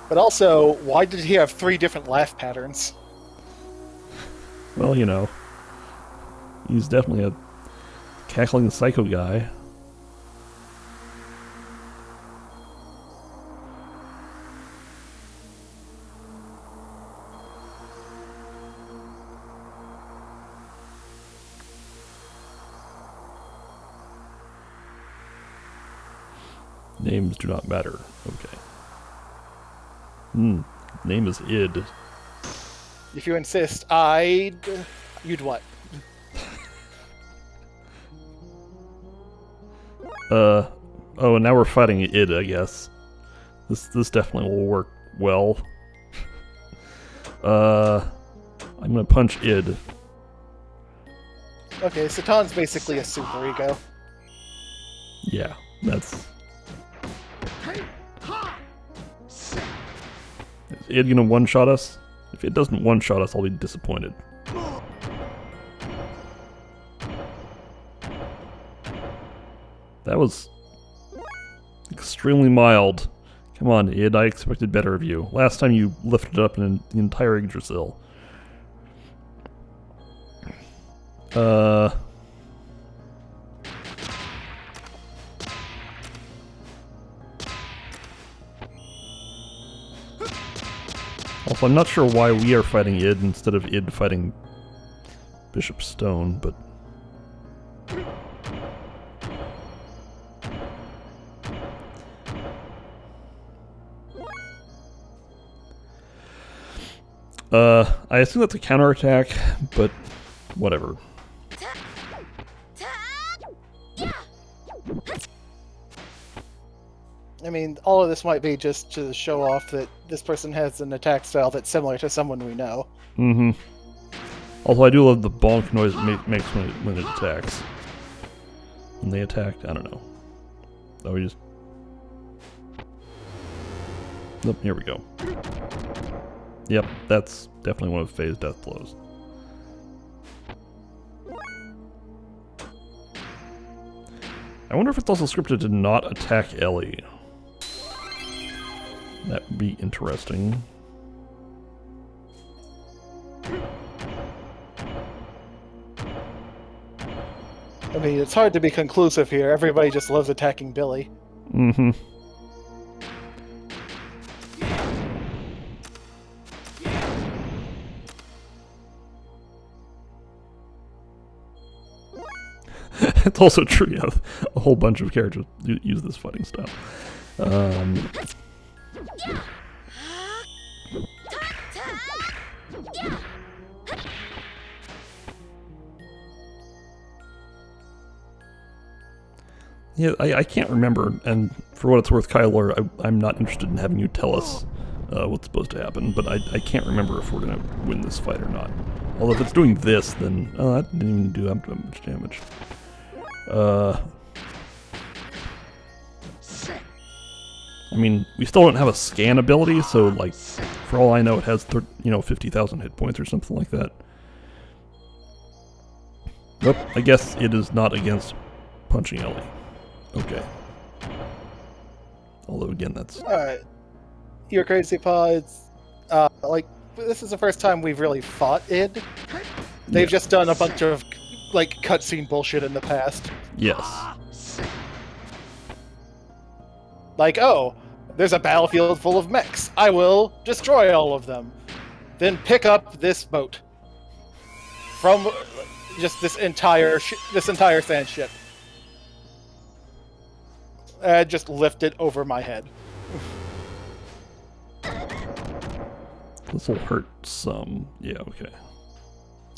But also, why did he have 3 different laugh patterns? Well, you know. He's definitely a cackling psycho guy. Names do not matter. Okay. Name is Id. If you insist, you'd what? Oh, and now we're fighting Id, I guess. This definitely will work well. I'm gonna punch Id. Okay, Satan's basically a superego. Yeah, that's... Is Id gonna one-shot us? If it doesn't one-shot us, I'll be disappointed. That was extremely mild. Come on, Id, I expected better of you. Last time you lifted up the entire Yggdrasil. Also, I'm not sure why we are fighting Id instead of Id fighting Bishop Stone, but... I assume that's a counterattack, but whatever. I mean, all of this might be just to show off that this person has an attack style that's similar to someone we know. Mm-hmm. Also, I do love the bonk noise it makes when it attacks. When they attacked, I don't know. Oh, we just... Oh, here we go. Yep, that's definitely one of Faye's death blows. I wonder if it's also scripted to not attack Ellie. That would be interesting. I mean, it's hard to be conclusive here. Everybody just loves attacking Billy. Mm-hmm. It's also true, yeah, a whole bunch of characters use this fighting style. Yeah, I can't remember, and for what it's worth, Kyler, I'm not interested in having you tell us what's supposed to happen, but I can't remember if we're going to win this fight or not. Although if it's doing this, then... Oh, that didn't even do that much damage. I mean, we still don't have a scan ability, so, like, for all I know, it has, 50,000 hit points or something like that. Nope, I guess it is not against punching Ellie. Okay. Although, again, that's... Alright. You're crazy, Pods. This is the first time we've really fought Id. They've just done a bunch of, cutscene bullshit in the past. Yes. Like, oh, there's a battlefield full of mechs. I will destroy all of them. Then pick up this boat. From just this entire sand ship. And just lift it over my head. This will hurt some. Yeah, okay.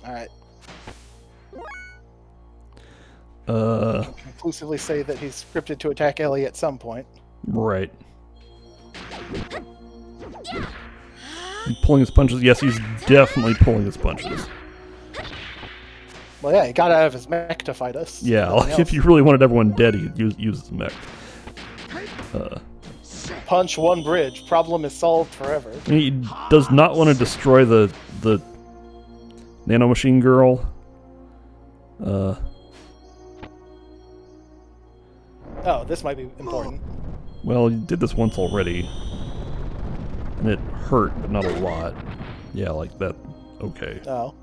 Alright. Conclusively say that he's scripted to attack Ellie at some point. Right. Pulling his punches? Yes, he's definitely pulling his punches. Well, yeah, he got out of his mech to fight us. Yeah, Nothing like if else. you really wanted everyone dead, he'd use the mech. Punch one bridge. Problem is solved forever. He does not want to destroy the nanomachine girl. Oh, this might be important. Well, you did this once already. And it hurt, but not a lot. Yeah, like that. Okay. Oh.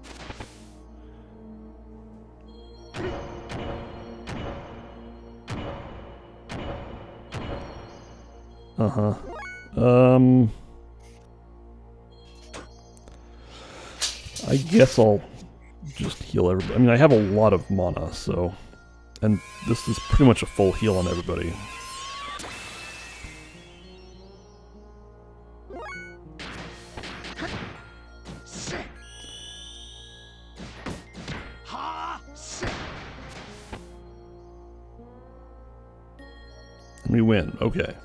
Uh-huh. I guess I'll just heal everybody. I mean, I have a lot of mana, so... And this is pretty much a full heal on everybody. And we win. Okay.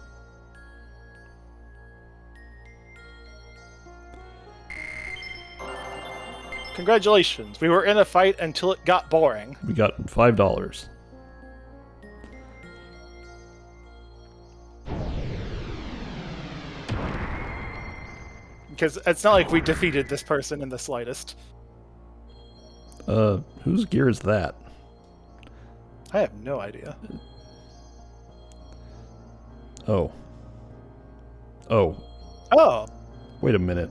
Congratulations. We were in a fight until it got boring. We got $5. Because it's not like we defeated this person in the slightest. Whose gear is that? I have no idea. Oh. Oh. Oh. Wait a minute.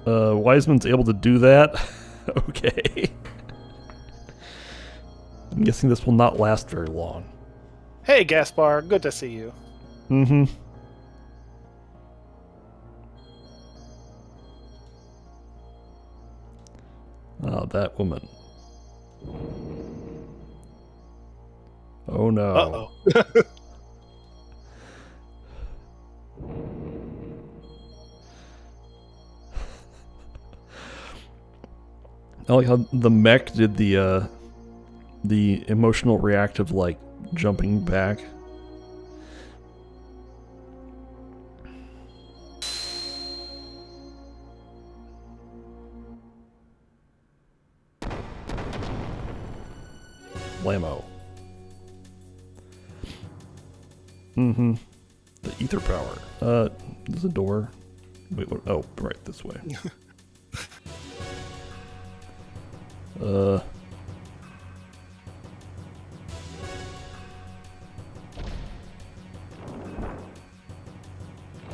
Wiseman's able to do that? Okay. I'm guessing this will not last very long. Hey, Gaspar. Good to see you. Mm-hmm. Oh, that woman. Oh no. Uh-oh. I like how the mech did the emotional reactive, like, jumping back. Blammo. Mm-hmm. The ether power. There's a door. Wait, what? Oh, right, this way.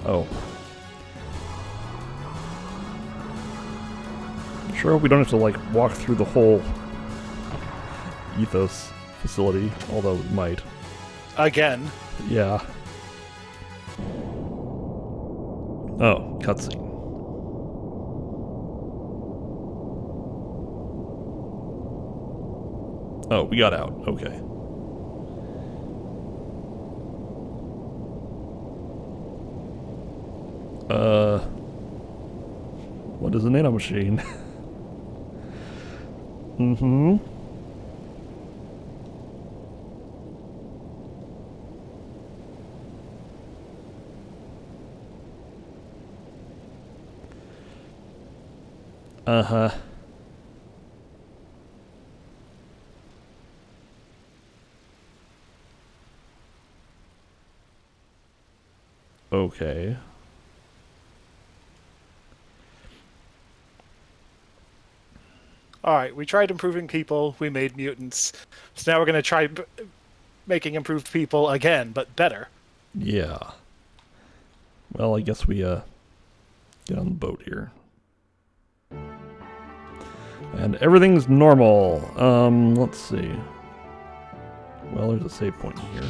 Oh. Sure hope we don't have to, like, walk through the whole Ethos facility, although we might. Again. Yeah. Oh, cutscene. Oh, we got out. Okay. What is a nanomachine? Mm-hmm. Uh-huh. Okay. Alright, we tried improving people, we made mutants. So now we're going to try making improved people again, but better. Yeah. Well, I guess we, get on the boat here. And everything's normal. Let's see. Well, there's a save point in here.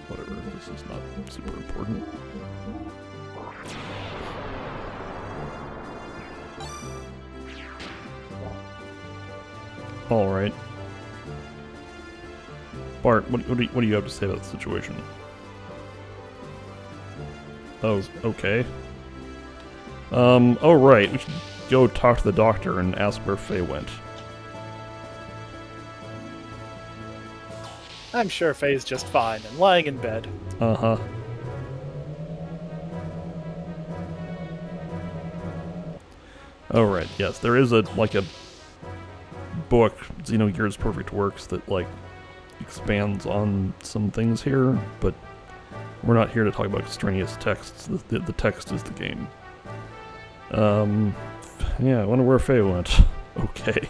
Whatever, this is not super important. Alright. Bart, what do you have to say about the situation? Oh, okay. Oh right, we should go talk to the doctor and ask where Faye went. I'm sure Faye's just fine and lying in bed. Uh-huh. Oh right, yes, there is a book, Xenogears Perfect Works, that expands on some things here, but we're not here to talk about extraneous texts. The text is the game. Yeah, I wonder where Faye went. Okay.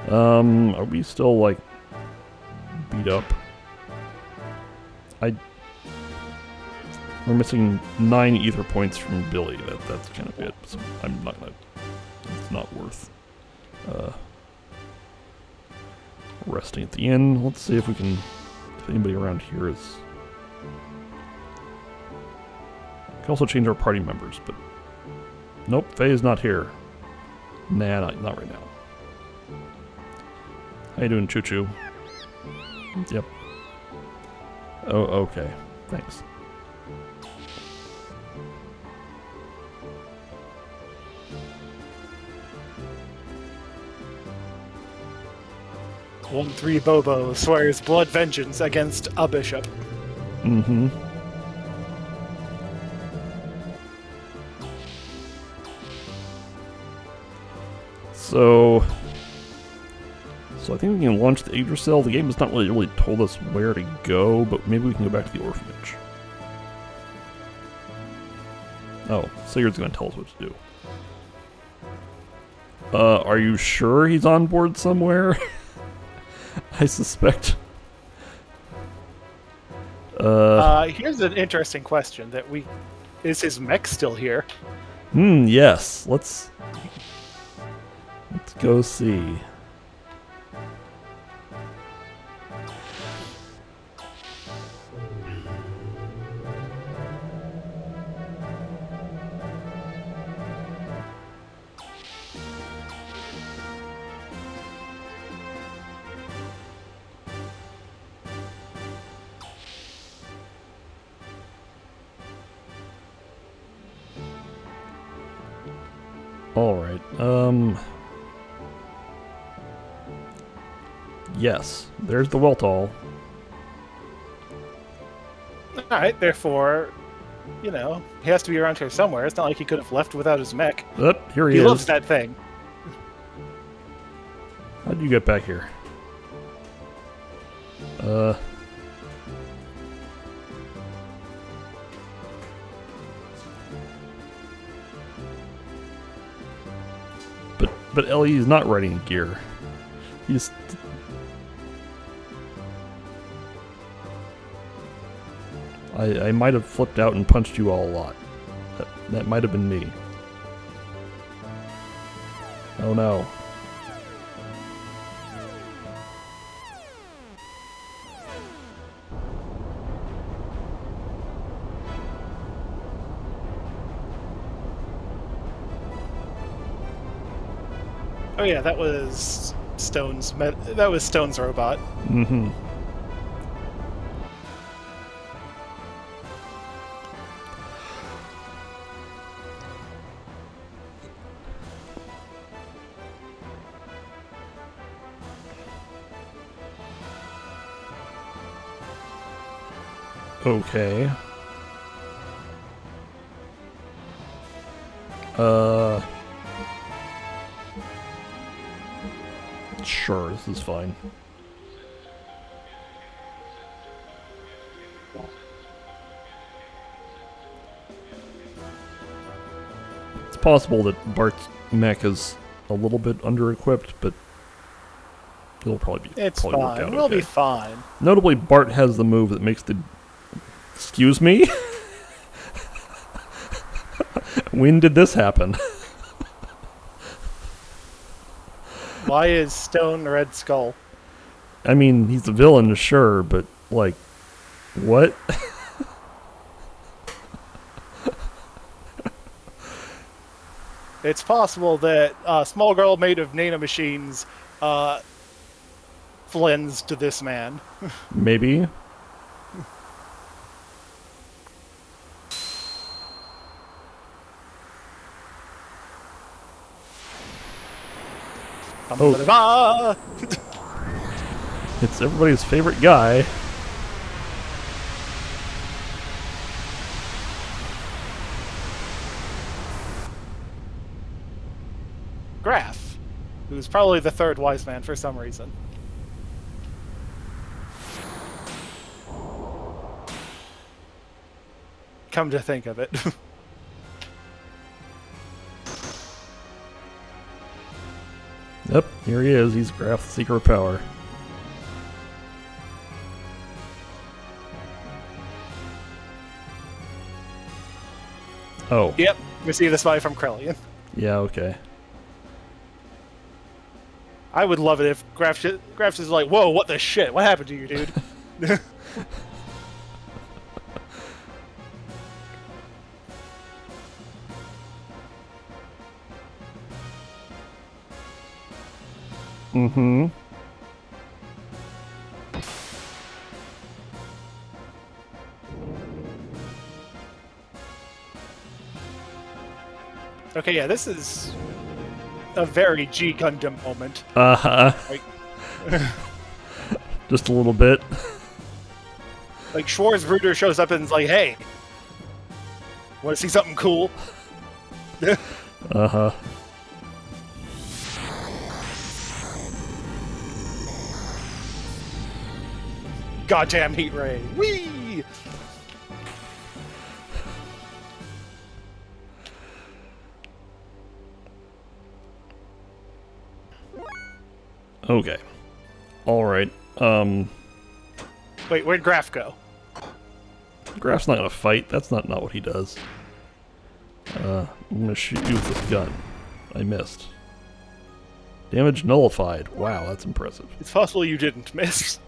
Are we still, beat up? We're missing 9 ether points from Billy. That's kind of it. So I'm not gonna... It's not worth resting at the inn. Let's see if we can... If anybody around here is... We can also change our party members, but... Nope, Faye is not here. Nah, not right now. How you doing, Choo Choo? Yep. Oh, okay. Thanks. One 3 Bobo swears blood vengeance against a bishop. Mm-hmm. So I think we can launch the Yggdrasil. The game has not really told us where to go, but maybe we can go back to the orphanage. Oh, Sigurd's going to tell us what to do. Are you sure he's on board somewhere? I suspect. Here's an interesting question is his mech still here? Yes. Let's go see. Alright, yes, there's the Weltall. Alright, therefore, he has to be around here somewhere. It's not like he could have left without his mech. Here he is. He loves that thing. How'd you get back here? But Ellie is not riding gear. I might have flipped out and punched you all a lot. That might have been me. Oh no. Oh yeah, that was Stone's robot. Mm-hmm. Okay. Sure, this is fine. It's possible that Bart's mech is a little bit under-equipped, but it'll probably be It's probably work fine. out We'll okay. be fine. Notably, Bart has the move that makes the... Excuse me? When did this happen? Why is Stone Red Skull? I mean, he's a villain, sure, but, like, what? It's possible that a small girl made of nanomachines flensed to this man. Maybe. Ah! It's everybody's favorite guy. Graph, who's probably the third wise man for some reason. Come to think of it. Yep, here he is. He's Graph, the Seeker of Power. Oh. Yep, receive the spy from Krellian. Yeah, okay. I would love it if Graph is like, whoa, what the shit? What happened to you, dude? Mm-hmm. Okay, yeah, this is a very G Gundam moment. Uh-huh. Like, Just a little bit. like Schwarzbrüder shows up and is like, hey, want to see something cool? Uh-huh. Goddamn heat ray. Whee! Okay. Alright. Wait, where'd Graph go? Graph's not gonna fight. That's not what he does. I'm gonna shoot you with this gun. I missed. Damage nullified. Wow, that's impressive. It's possible you didn't miss.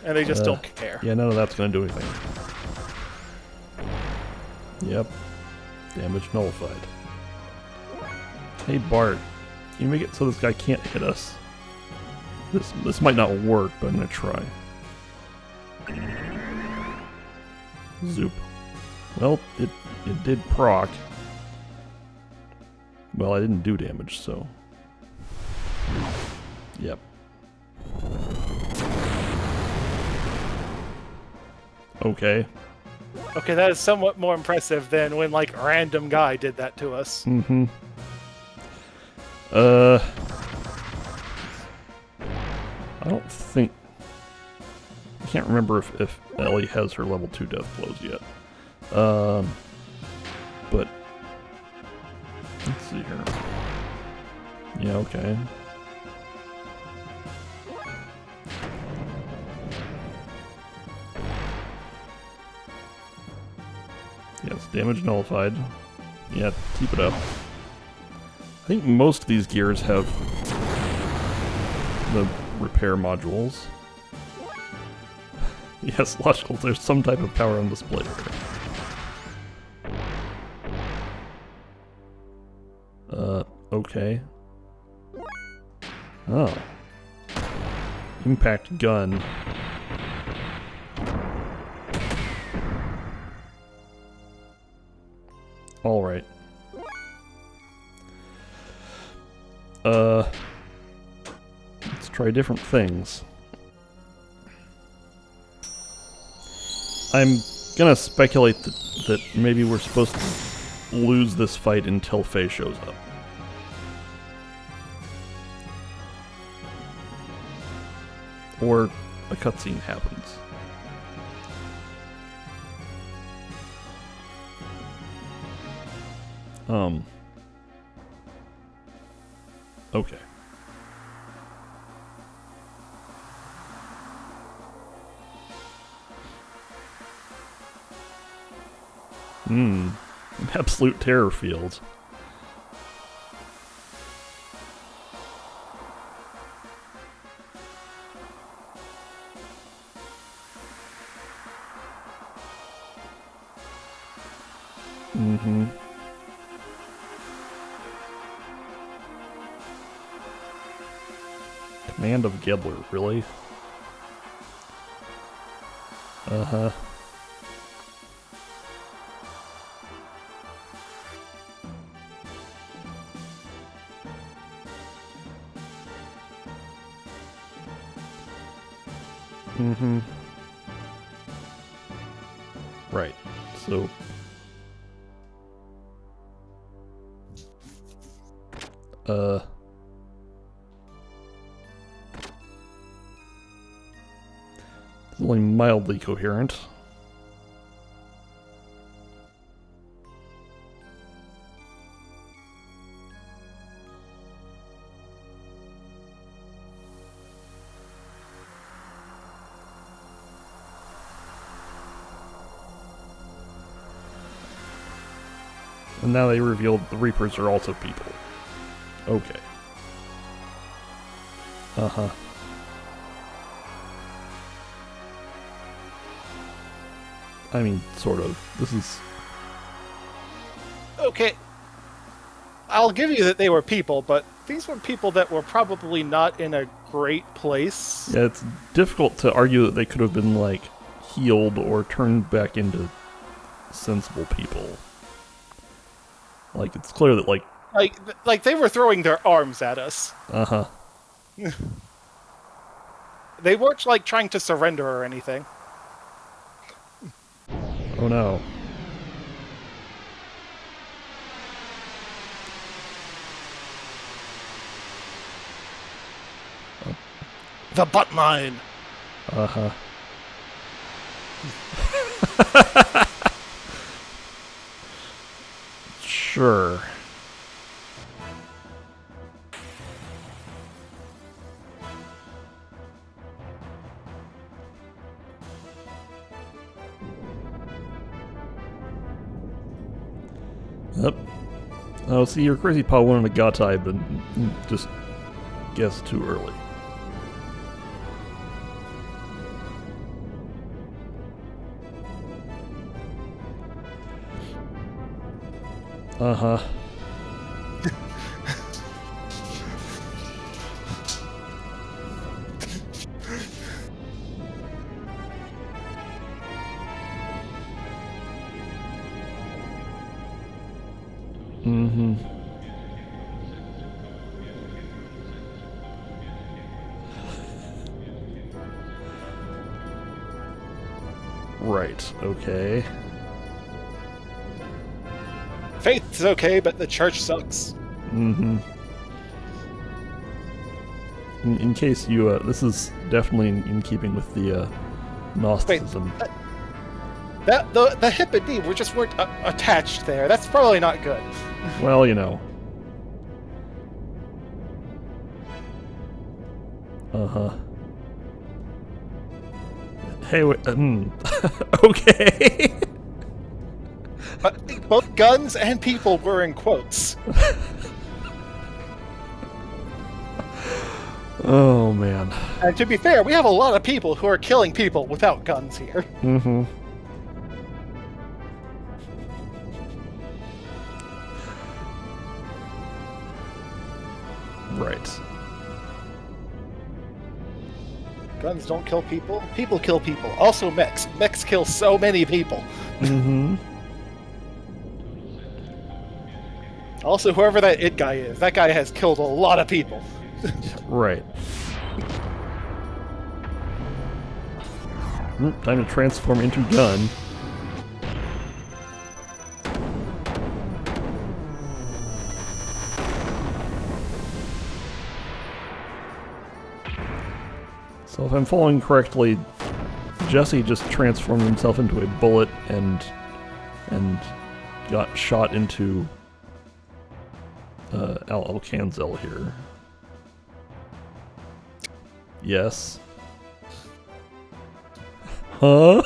And they just don't care. Yeah, none of that's gonna do anything. Yep. Damage nullified. Hey Bart, can you make it so this guy can't hit us? This might not work, but I'm gonna try. Zoop. Well, it did proc. Well, I didn't do damage, so... Yep. Okay. Okay, that is somewhat more impressive than when, like, a random guy did that to us. Mm-hmm. I don't think... I can't remember if Ellie has her level 2 death blows yet. But... Let's see here. Yeah, okay. Yes, damage nullified. Yeah, keep it up. I think most of these gears have the repair modules. Yes, logical, there's some type of power on display here. Okay. Oh. Impact gun. Alright. Let's try different things. I'm gonna speculate that maybe we're supposed to lose this fight until Faye shows up. Or a cutscene happens. Okay. Absolute terror field. Mm-hmm. Command of Gebler, really? Uh-huh. Mm-hmm. Right. So... It's only mildly coherent. And now they revealed the Reapers are also people. Okay. Uh-huh. I mean, sort of. This is... Okay. I'll give you that they were people, but these were people that were probably not in a great place. Yeah, it's difficult to argue that they could have been, like, healed or turned back into sensible people. Like, it's clear that, like... Like they were throwing their arms at us. Uh-huh. They weren't, like, trying to surrender or anything. Oh no. The butt mine! Uh-huh. Sure. Yep. Oh, see, your crazy paw wanted a gatai, but just guessed too early. Uh-huh. Mm-hmm. Right, okay. Faith is okay, but the church sucks. Mm-hmm. In case you, this is definitely in keeping with the, Gnosticism. Wait, the hip and knee just weren't attached there. That's probably not good. Well, you know. Uh-huh. Hey, wait, okay. But both guns and people were in quotes. Oh, man. And to be fair, we have a lot of people who are killing people without guns here. Mm-hmm. Right. Guns don't kill people. People kill people. Also mechs. Mechs kill so many people. Mm-hmm. Also, whoever that it guy is, that guy has killed a lot of people. Right. Time to transform into gun. So if I'm following correctly, Jesse just transformed himself into a bullet and got shot into Alcanzel here. Yes. Huh?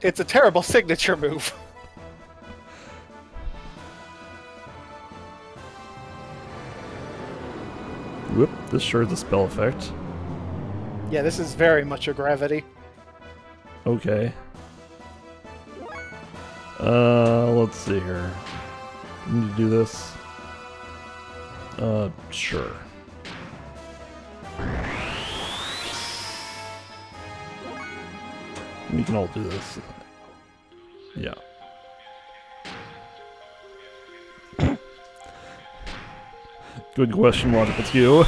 It's a terrible signature move. Whoop, this sure is a spell effect. Yeah, this is very much a gravity. Okay. Let's see here. Need to do this? Sure. We can all do this. Yeah. Good question, Logical 2.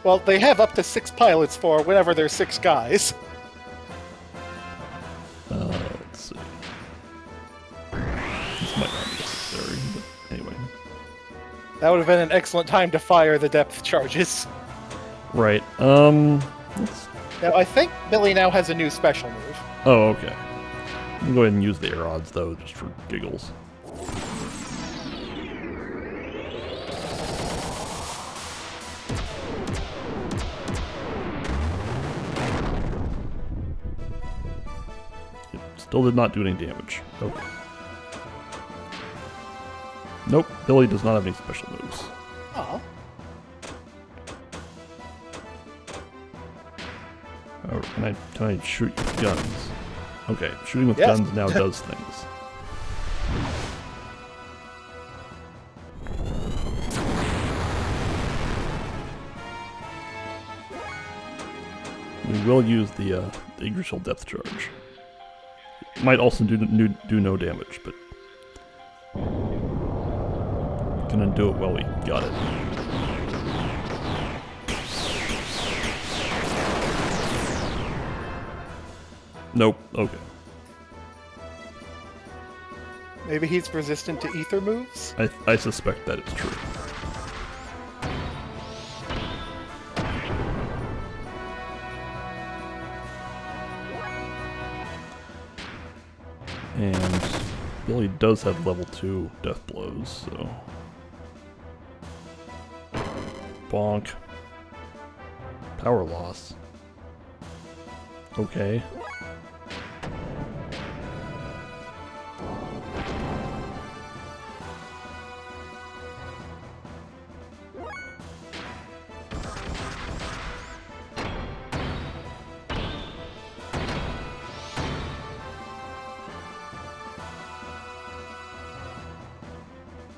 Well, they have up to 6 pilots for whenever there's 6 guys. Let's see. This might not be necessary, but anyway. That would have been an excellent time to fire the depth charges. Right. Let's... Now, I think Billy now has a new special move. Oh, okay. We'll go ahead and use the air odds, though, just for giggles. It still did not do any damage. Okay. Nope, Billy does not have any special moves. Oh. Oh, can I shoot with guns? Okay, shooting with Yes. guns now does things. We will use the Yggdrasil Depth Charge. It might also do no damage, but gonna do it while we got it. Nope. Okay. Maybe he's resistant to ether moves? I suspect that is true. And Billy does have level 2 death blows, so... Bonk. Power loss. Okay.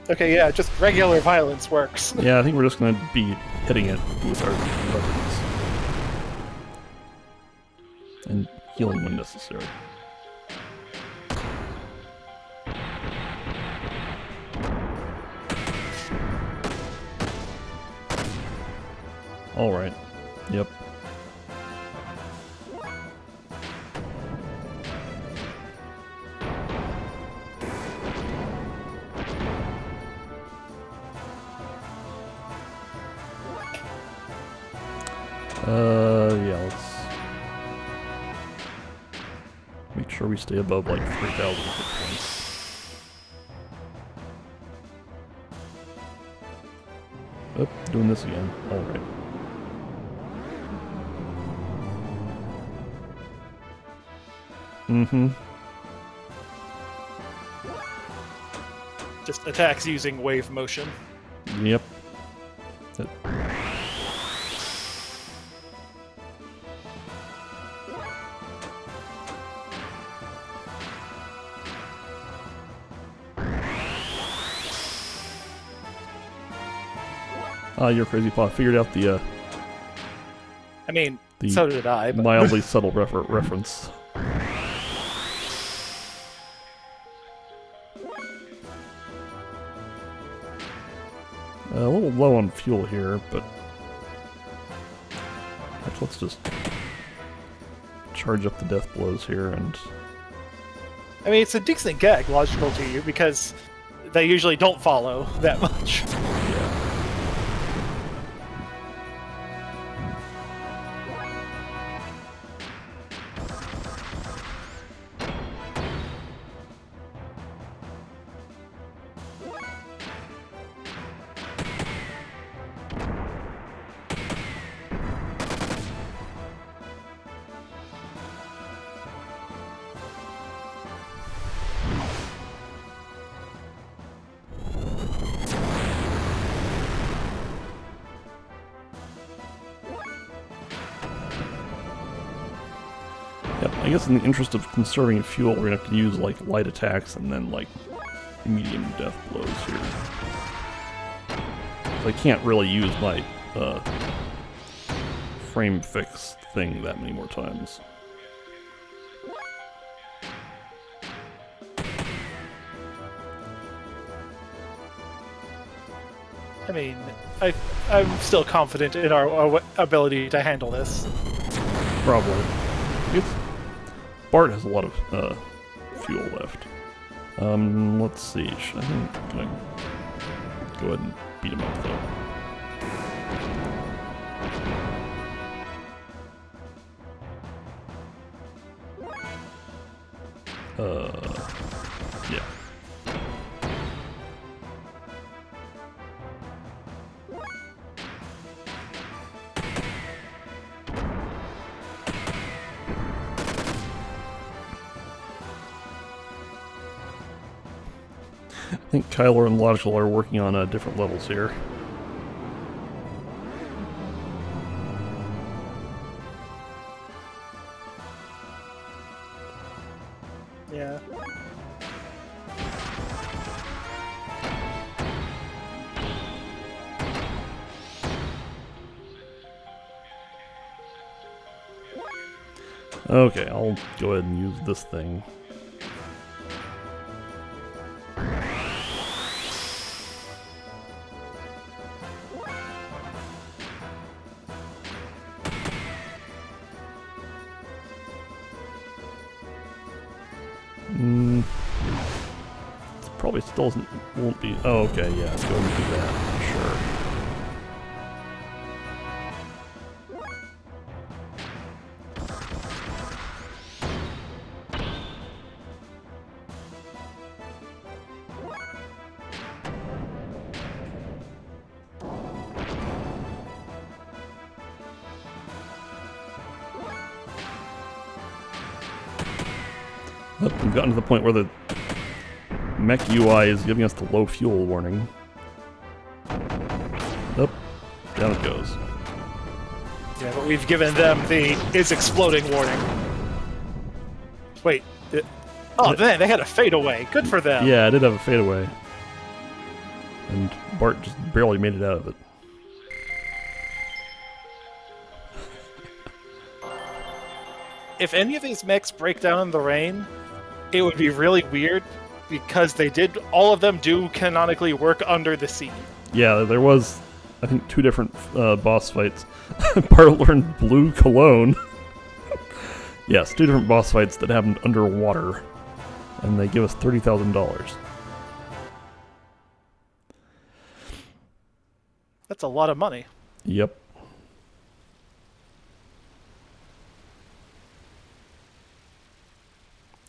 Okay, yeah, just regular violence works. Yeah, I think we're just gonna be hitting it with our weapons. And healing when necessary. Alright. Yep. Yeah, let's make sure we stay above like 3,000 hit points. Oh, doing this again. Alright. Mm-hmm. Just attacks using wave motion. Yep. You're crazy, Paw. Figured out the I mean, so did I. But... mildly subtle reference. A little low on fuel here, but let's just charge up the death blows here and... I mean, it's a decent gag, logical to you, because they usually don't follow that much. I guess in the interest of conserving fuel, we're gonna have to use like light attacks and then like medium death blows here. So I can't really use my frame fix thing that many more times. I mean, I'm still confident in our ability to handle this. Probably. It's, Bart has a lot of fuel left. Let's see. I think I'm gonna go ahead and beat him up though. Yeah. I think Kyler and Logical are working on different levels here. Yeah. Okay, I'll go ahead and use this thing. It probably still won't be. Oh, okay, yeah, it's going to do that. Sure. Oh, we've gotten to the point where the mech UI is giving us the low fuel warning. Oh, down it goes. Yeah, but we've given them the is exploding warning. Wait. Oh, man, they had a fadeaway. Good for them. Yeah, I did have a fadeaway. And Bart just barely made it out of it. If any of these mechs break down in the rain, it would be really weird because all of them do canonically work under the sea. Yeah, there was, I think, 2 different boss fights. Bart learned blue cologne. Yes, 2 different boss fights that happened underwater. And they give us $30,000. That's a lot of money. Yep.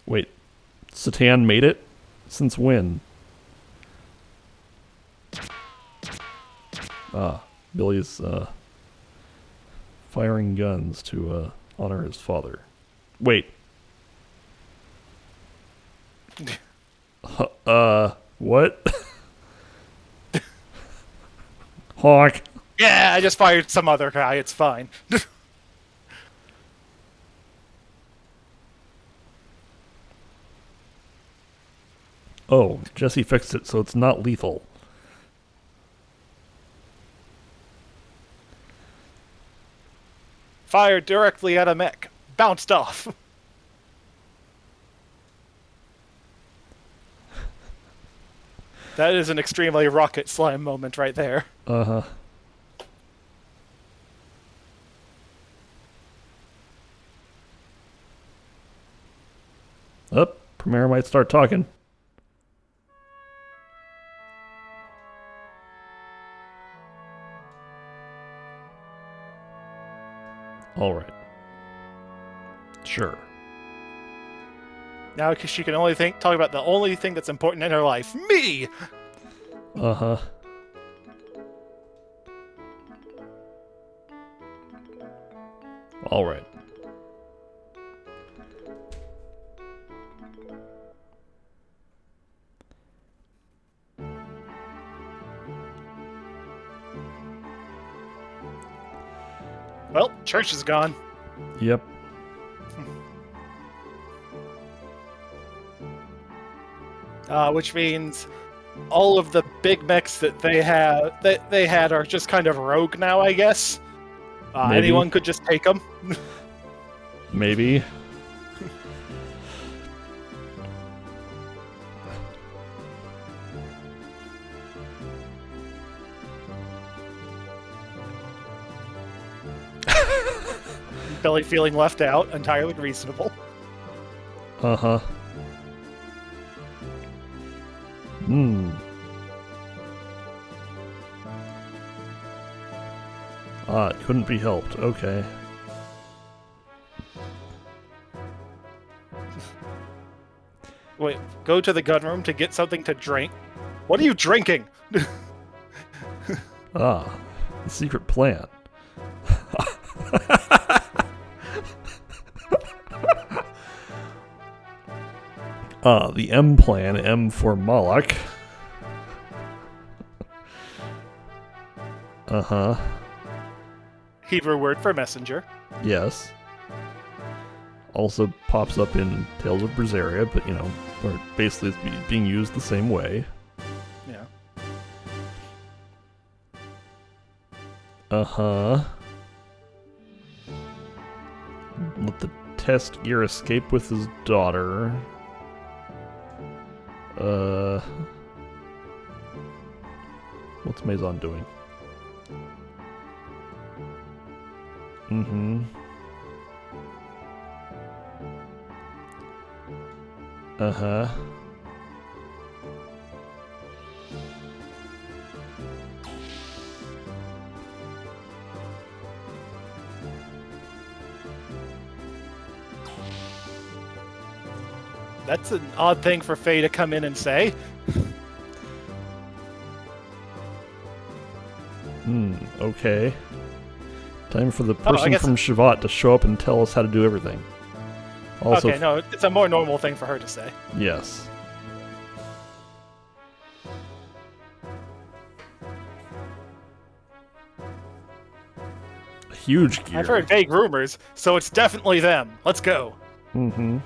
Wait, Satan made it? Since when? Ah, Billy's firing guns to honor his father. Wait. What? Hawk. Yeah, I just fired some other guy. It's fine. Oh, Jesse fixed it so it's not lethal. Fired directly at a mech. Bounced off. That is an extremely Rocket Slime moment right there. Uh-huh. Up, Premiere might start talking. All right. Sure. Now she can only talk about the only thing that's important in her life. Me! Uh-huh. All right. Well, church is gone. Yep. Which means all of the big mechs that they had are just kind of rogue now, I guess. Maybe. Anyone could just take them. Maybe. Billy feeling left out, entirely reasonable. Uh-huh. It couldn't be helped. Okay. Wait, go to the gun room to get something to drink? What are you drinking? The secret plan. The M plan, M for Moloch. Uh-huh. Hebrew word for messenger. Yes. Also pops up in Tales of Berseria, but, or basically it's being used the same way. Yeah. Uh-huh. Let the test gear escape with his daughter. What's Maison doing? Mm-hmm. Uh-huh. That's an odd thing for Faye to come in and say. Okay. Time for the person guess- from Shavat to show up and tell us how to do everything. Also, Okay, no, it's a more normal thing for her to say. yes. Huge gear. I've heard vague rumors, so it's definitely them. Let's go. Mm-hmm.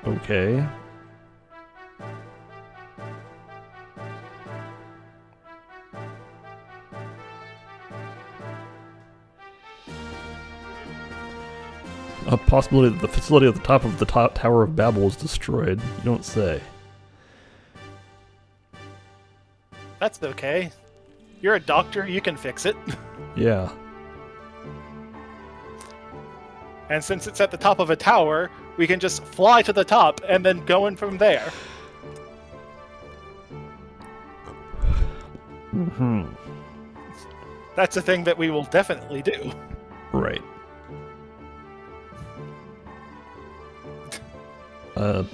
Okay. A possibility that the facility at the top of the Tower of Babel is destroyed. You don't say. That's okay. You're a doctor, you can fix it. Yeah. And since it's at the top of a tower, we can just fly to the top and then go in from there. Mm-hmm. That's a thing that we will definitely do. Right. I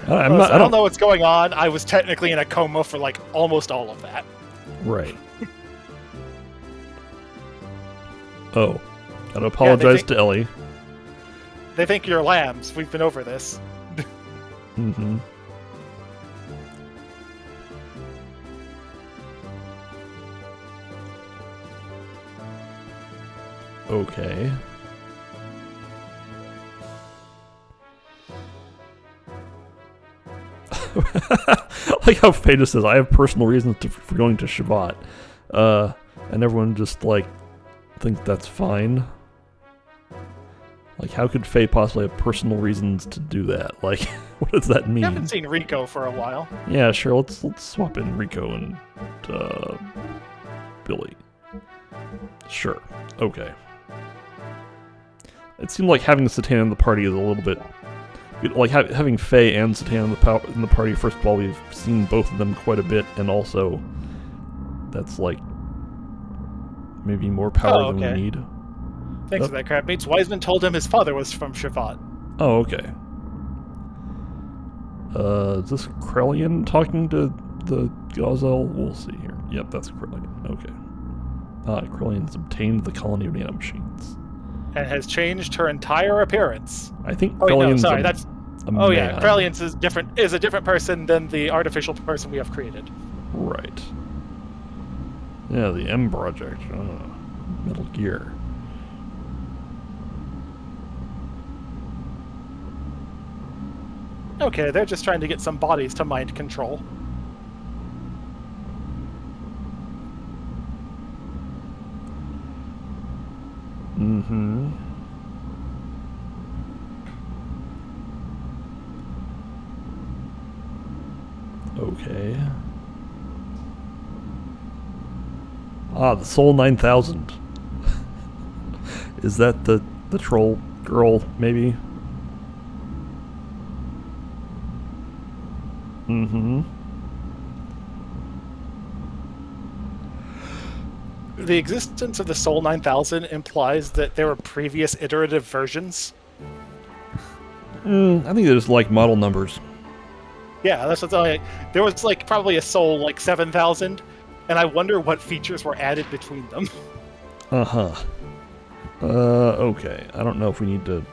don't know what's going on. I was technically in a coma for like almost all of that. Right. Oh. Gotta apologize to Ellie. They think you're lambs. We've been over this. Mm-hmm. Okay. Like how Faye says, I have personal reasons for going to Shabbat. And everyone just, thinks that's fine. Like, how could Faye possibly have personal reasons to do that? Like, what does that mean? I haven't seen Rico for a while. Yeah, sure, let's swap in Rico and, Billy. Sure. Okay. It seemed like having Satana in the party is a little bit... Like, having Faye and Satana in the party, first of all, we've seen both of them quite a bit, and also, that's, maybe more power than we need. Thanks for that crap, mates. Wiseman told him his father was from Shabbat. Oh, okay. Is this Krellian talking to the Gazelle? We'll see here. Yep, that's Krellian. Okay. Krellian's obtained the colony of nanomachines. And has changed her entire appearance. I think Krellian's Krellian's a Oh man. yeah, Krellian's is a different person than the artificial person we have created. Right. Yeah, the M project. Metal Gear. Okay, they're just trying to get some bodies to mind control. Mm-hmm. Okay. Ah, the Soul 9000. Is that the troll girl, maybe? Mm-hmm. The existence of the Soul 9000 implies that there were previous iterative versions. I think they just like model numbers. Yeah, that's what's like. There was like probably a Soul like 7000, and I wonder what features were added between them. Uh-huh. Okay. I don't know if we need to...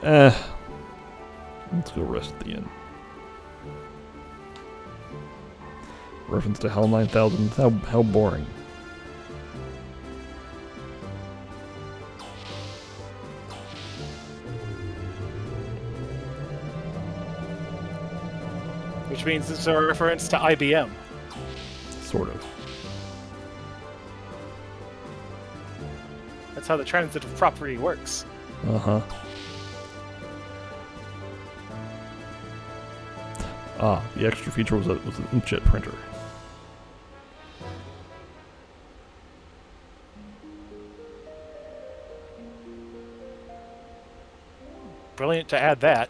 Let's go rest at the end. Reference to HAL 9000. How boring. Which means this is a reference to IBM. Sort of. That's how the transitive property works. Uh-huh. Ah, the extra feature was an inkjet printer. Brilliant to add that.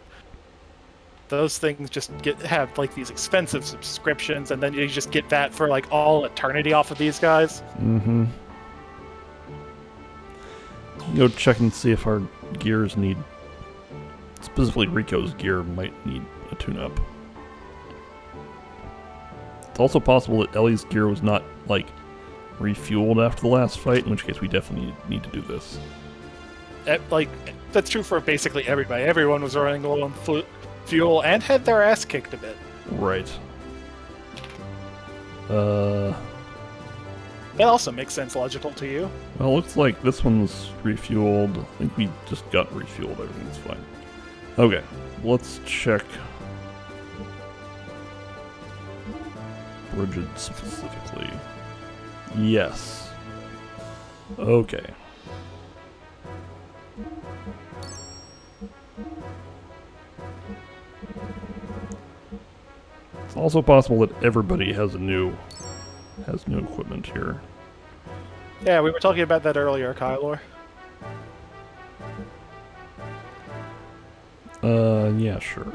Those things just have like these expensive subscriptions, and then you just get that for like all eternity off of these guys. Mm-hmm. Go check and see if our gears need... Specifically Rico's gear might need a tune-up. It's also possible that Ellie's gear was not, like, refueled after the last fight, in which case we definitely need to do this. Like, that's true for basically everybody. Everyone was running low on fuel and had their ass kicked a bit. Right. That also makes sense logical to you. Well, looks like this one's refueled. I think we just got refueled. Everything's fine. Okay, let's check Bridget specifically. Yes. Okay. It's also possible that everybody has new equipment here. Yeah, we were talking about that earlier, Kylor. Yeah, sure.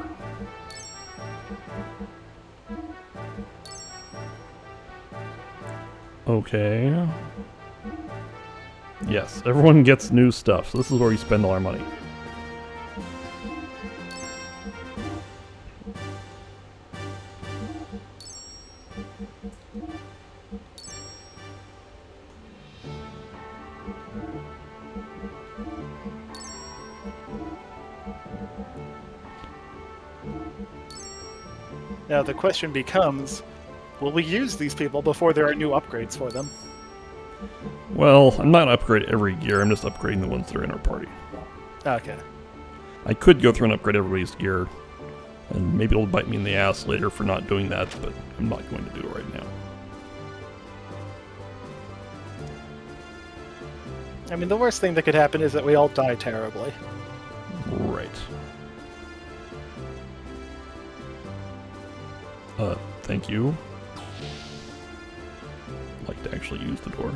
Okay. Yes, everyone gets new stuff, so this is where we spend all our money. Now the question becomes, will we use these people before there are new upgrades for them? Well, I'm not upgrading every gear, I'm just upgrading the ones that are in our party. Okay. I could go through and upgrade everybody's gear, and maybe it'll bite me in the ass later for not doing that, but I'm not going to do it right now. I mean, the worst thing that could happen is that we all die terribly. Right. Thank you. I'd like to actually use the door.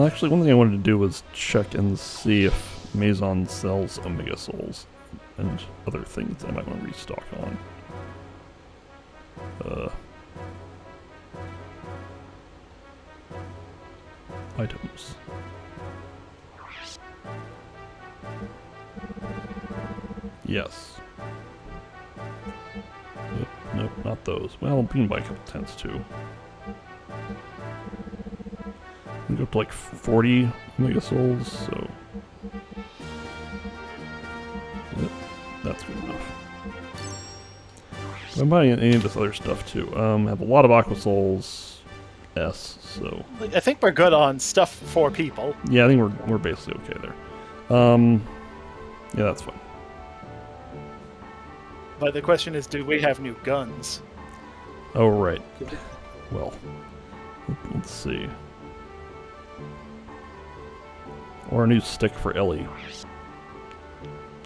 Actually, one thing I wanted to do was check and see if Maison sells Omega Souls and other things that I might want to restock on. Items. Yes. Nope, not those. Well, we can buy a couple tents too. We go up to like 40 Omega Souls, so... Yep, that's good enough. I'm buying any of this other stuff too. I have a lot of Aqua Souls S, so... I think we're good on stuff for people. Yeah, I think we're basically okay there. Yeah, that's fine. But the question is, do we have new guns? Oh, right. Well, let's see. Or a new stick for Ellie.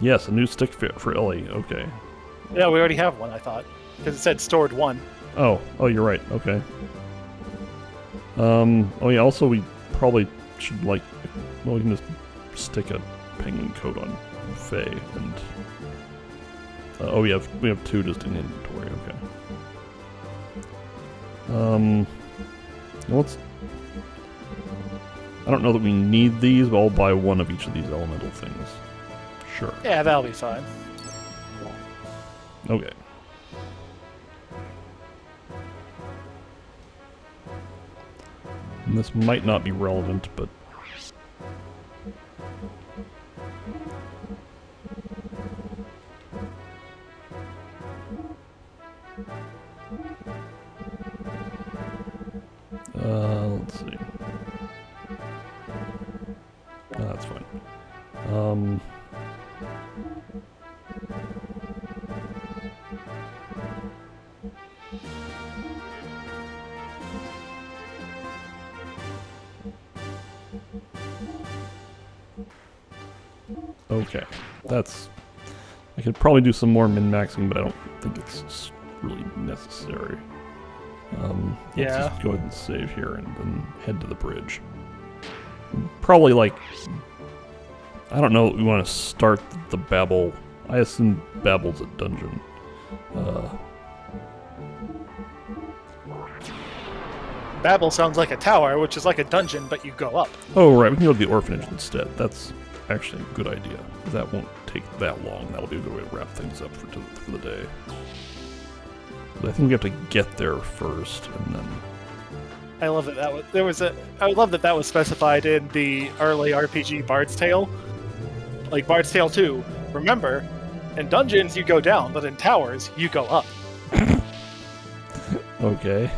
Yes, a new stick fit for Ellie. Okay. Yeah, we already have one, I thought. Because it said stored 1. Oh, you're right. Okay. Oh yeah, also we probably should, like, well, we can just stick a penguin coat on Faye, and... oh, we have 2 just in inventory, okay. Let's... I don't know that we need these, but I'll buy 1 of each of these elemental things. Sure. Yeah, that'll be fine. Okay. And this might not be relevant, but... let's see. Oh, that's fine. Okay, that's... I could probably do some more min-maxing, but I don't think it's really necessary. Let's just go ahead and save here and then head to the bridge. Probably, like... I don't know that we want to start the Babel... I assume Babel's a dungeon. Babel sounds like a tower, which is like a dungeon, but you go up. Oh, right, we can go to the orphanage instead. That's actually a good idea. That won't take that long. That'll be a good way to wrap things up for the day. But I think we have to get there first, and then... I love that I love that was specified in the early RPG Bard's Tale. Like Bard's Tale 2. Remember, in dungeons you go down, but in towers you go up. Okay.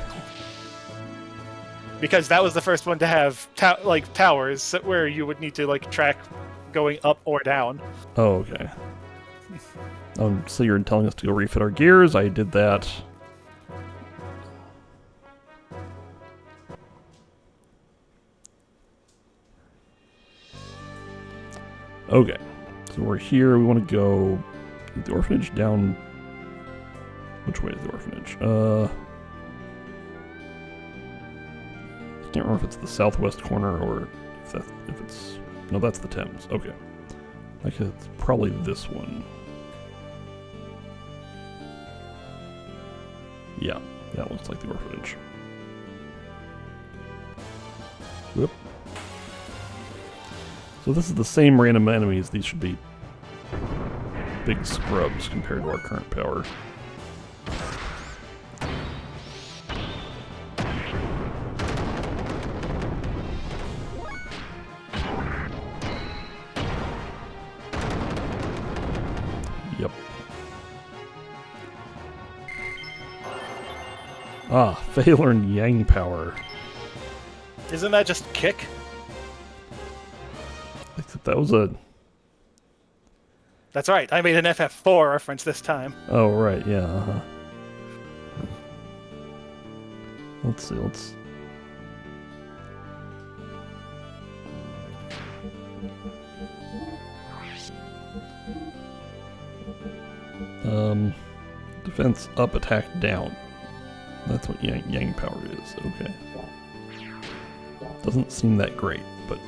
Because that was the first one to have towers where you would need to like track going up or down. Oh, okay. So you're telling us to go refit our gears. I did that. Okay. So we're here. We want to go... Is the orphanage down... Which way is the orphanage? I can't remember if it's the southwest corner or if it's... No, that's the Thames. Okay. Like, it's probably this one. Yeah, that looks like the orphanage. Whoop. So this is the same random enemies. These should be big scrubs compared to our current power. Yep. Ah, Faye learned Yang power. Isn't that just kick? Except that was a... That's right, I made an FF4 reference this time. Oh, right, yeah, uh-huh. Let's see, defense up, attack down. That's what Yang power is, okay. Doesn't seem that great, but...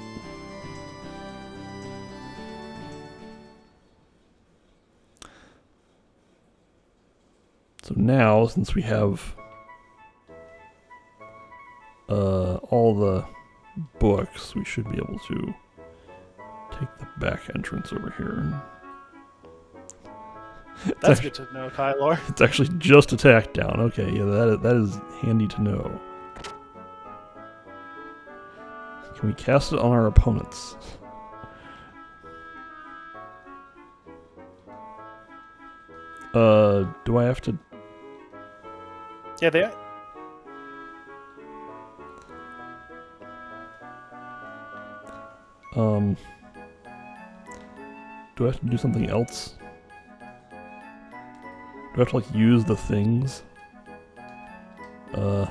So now, since we have all the books, we should be able to take the back entrance over here. That's good to know, Kylor. It's actually just attack down. Okay, yeah, that is handy to know. Can we cast it on our opponents? Do I have to... Yeah, they are. Do I have to do something else? Do I have to, like, use the things? I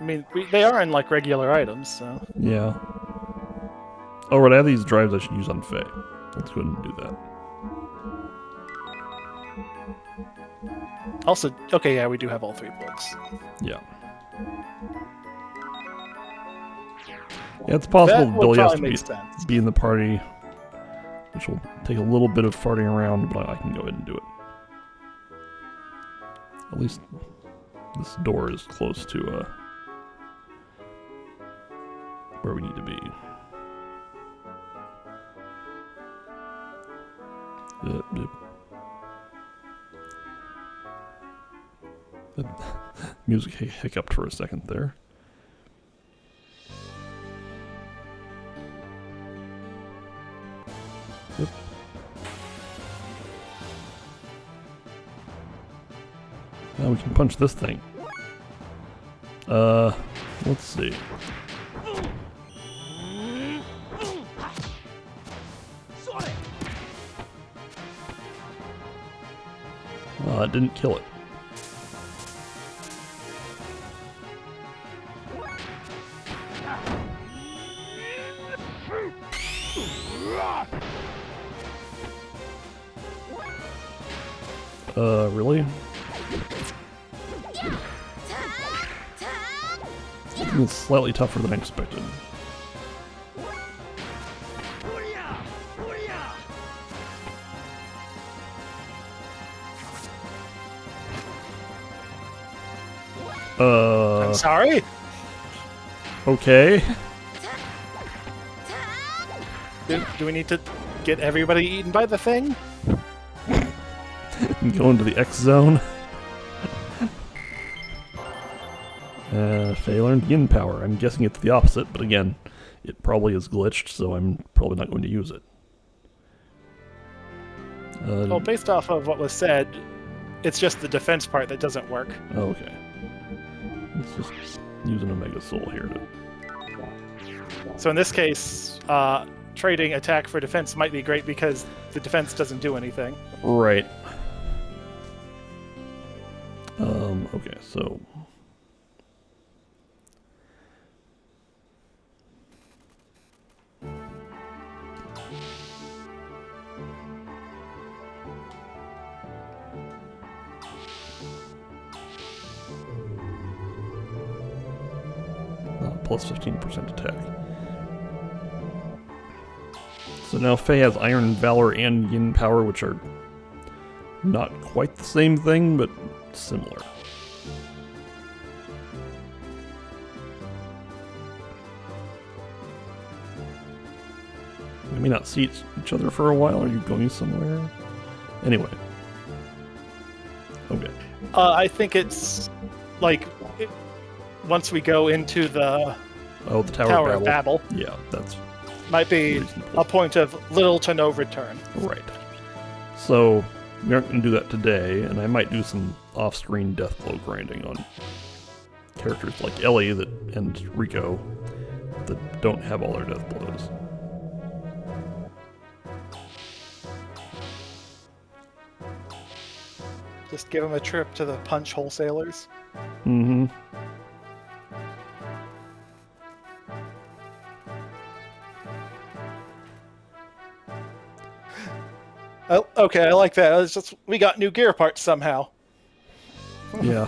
mean, they are in, like, regular items, so... Yeah. Oh, right, I have these drives I should use on Faye. Let's go ahead and do that. Also, okay, yeah, we do have all 3 books. Yeah. Yeah, it's possible That would Billy has probably to make sense. be in the party, which will take a little bit of farting around, but I can go ahead and do it. At least this door is close to where we need to be. Yep. The music hiccuped for a second there. Yep. Now we can punch this thing. Let's see. It didn't kill it. Really? It's slightly tougher than I expected. I'm sorry? Okay. Do we need to get everybody eaten by the thing? Go into the X zone. Faye learned yin power. I'm guessing it's the opposite, but again, it probably is glitched, so I'm probably not going to use it. Well, based off of what was said, it's just the defense part that doesn't work. Oh, okay. Let's just use an Omega Soul here to... So in this case, trading attack for defense might be great because the defense doesn't do anything. Right. Okay, so... plus 15% attack. So now Faye has Iron Valor and Yin Power, which are not quite the same thing, but similar. We may not see each other for a while. Are you going somewhere? Anyway. Okay. I think it's like once we go into the the Tower of Babel. Yeah, that's might be reasonable. A point of little to no return. Right. So we aren't going to do that today, and I might do some off-screen death blow grinding on characters like Ellie and Rico that don't have all their death blows. Just give them a trip to the punch wholesalers. Mm-hmm. Oh, okay, I like that. It's just we got new gear parts somehow. Yeah.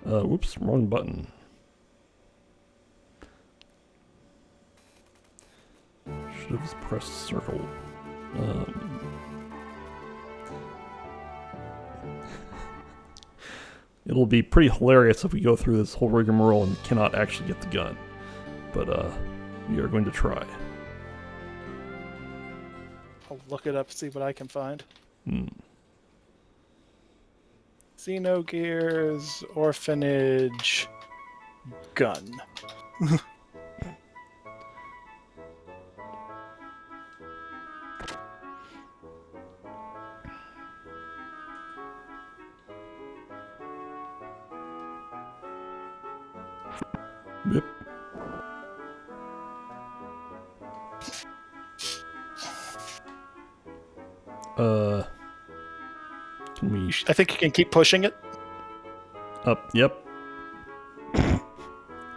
Whoops, wrong button. Should have pressed circle. It'll be pretty hilarious if we go through this whole rigmarole and cannot actually get the gun. But we are going to try. I'll look it up, see what I can find. Hmm. Xenogears Orphanage Gun. Yep. Can we... I think you can keep pushing it. Up, yep.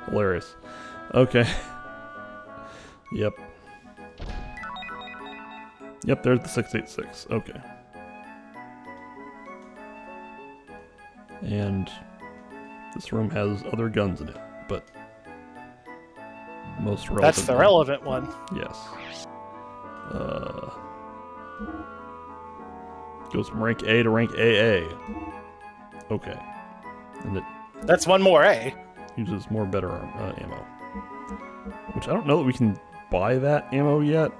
Hilarious. Okay. Yep. Yep, there's the 686. Okay. And this room has other guns in it, but most relevant. That's the relevant one. Yes. Goes from rank A to rank AA. Okay. And it That's one more A. uses more better ammo. Which I don't know that we can buy that ammo yet,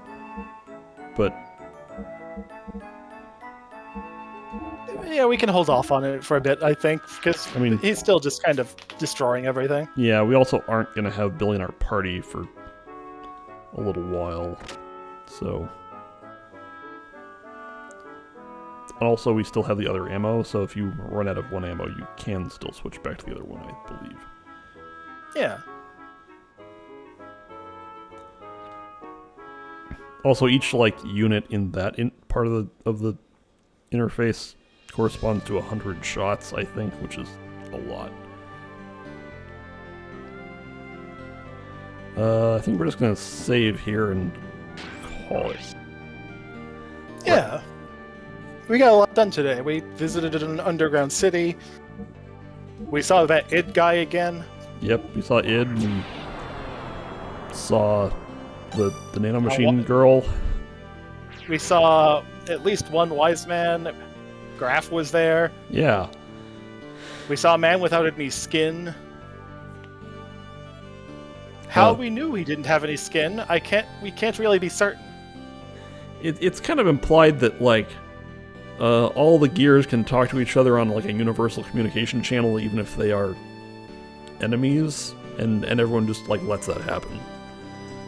but Yeah, we can hold off on it for a bit, I think, because I mean, he's still just kind of destroying everything. yeah, we also aren't going to have Billy in our party for a little while, so... And also, we still have the other ammo, so if you run out of one ammo, you can still switch back to the other one, I believe. Yeah. Also, each like unit in that part of the interface corresponds to 100 shots, I think, which is a lot. I think we're just gonna save here and call it. Yeah. We got a lot done today. We visited an underground city. We saw that id guy again. Yep, we saw id and saw the nanomachine girl. We saw at least one wise man. Graf was there. Yeah. We saw a man without any skin. How we knew he didn't have any skin, we can't really be certain. It's kind of implied that like all the gears can talk to each other on like a universal communication channel, even if they are enemies, and everyone just like lets that happen.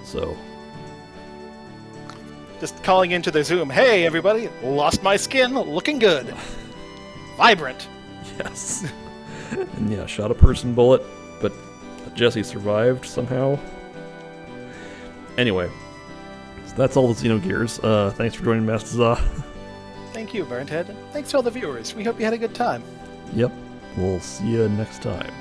So just calling into the Zoom, hey everybody, lost my skin, looking good. Vibrant. Yes. And yeah, shot a person bullet, but Jesse survived somehow. Anyway, so that's all the Xenogears. Thanks for joining MaskedHuzzah. Thank you, Burnthead. Thanks to all the viewers. We hope you had a good time. Yep. We'll see you next time.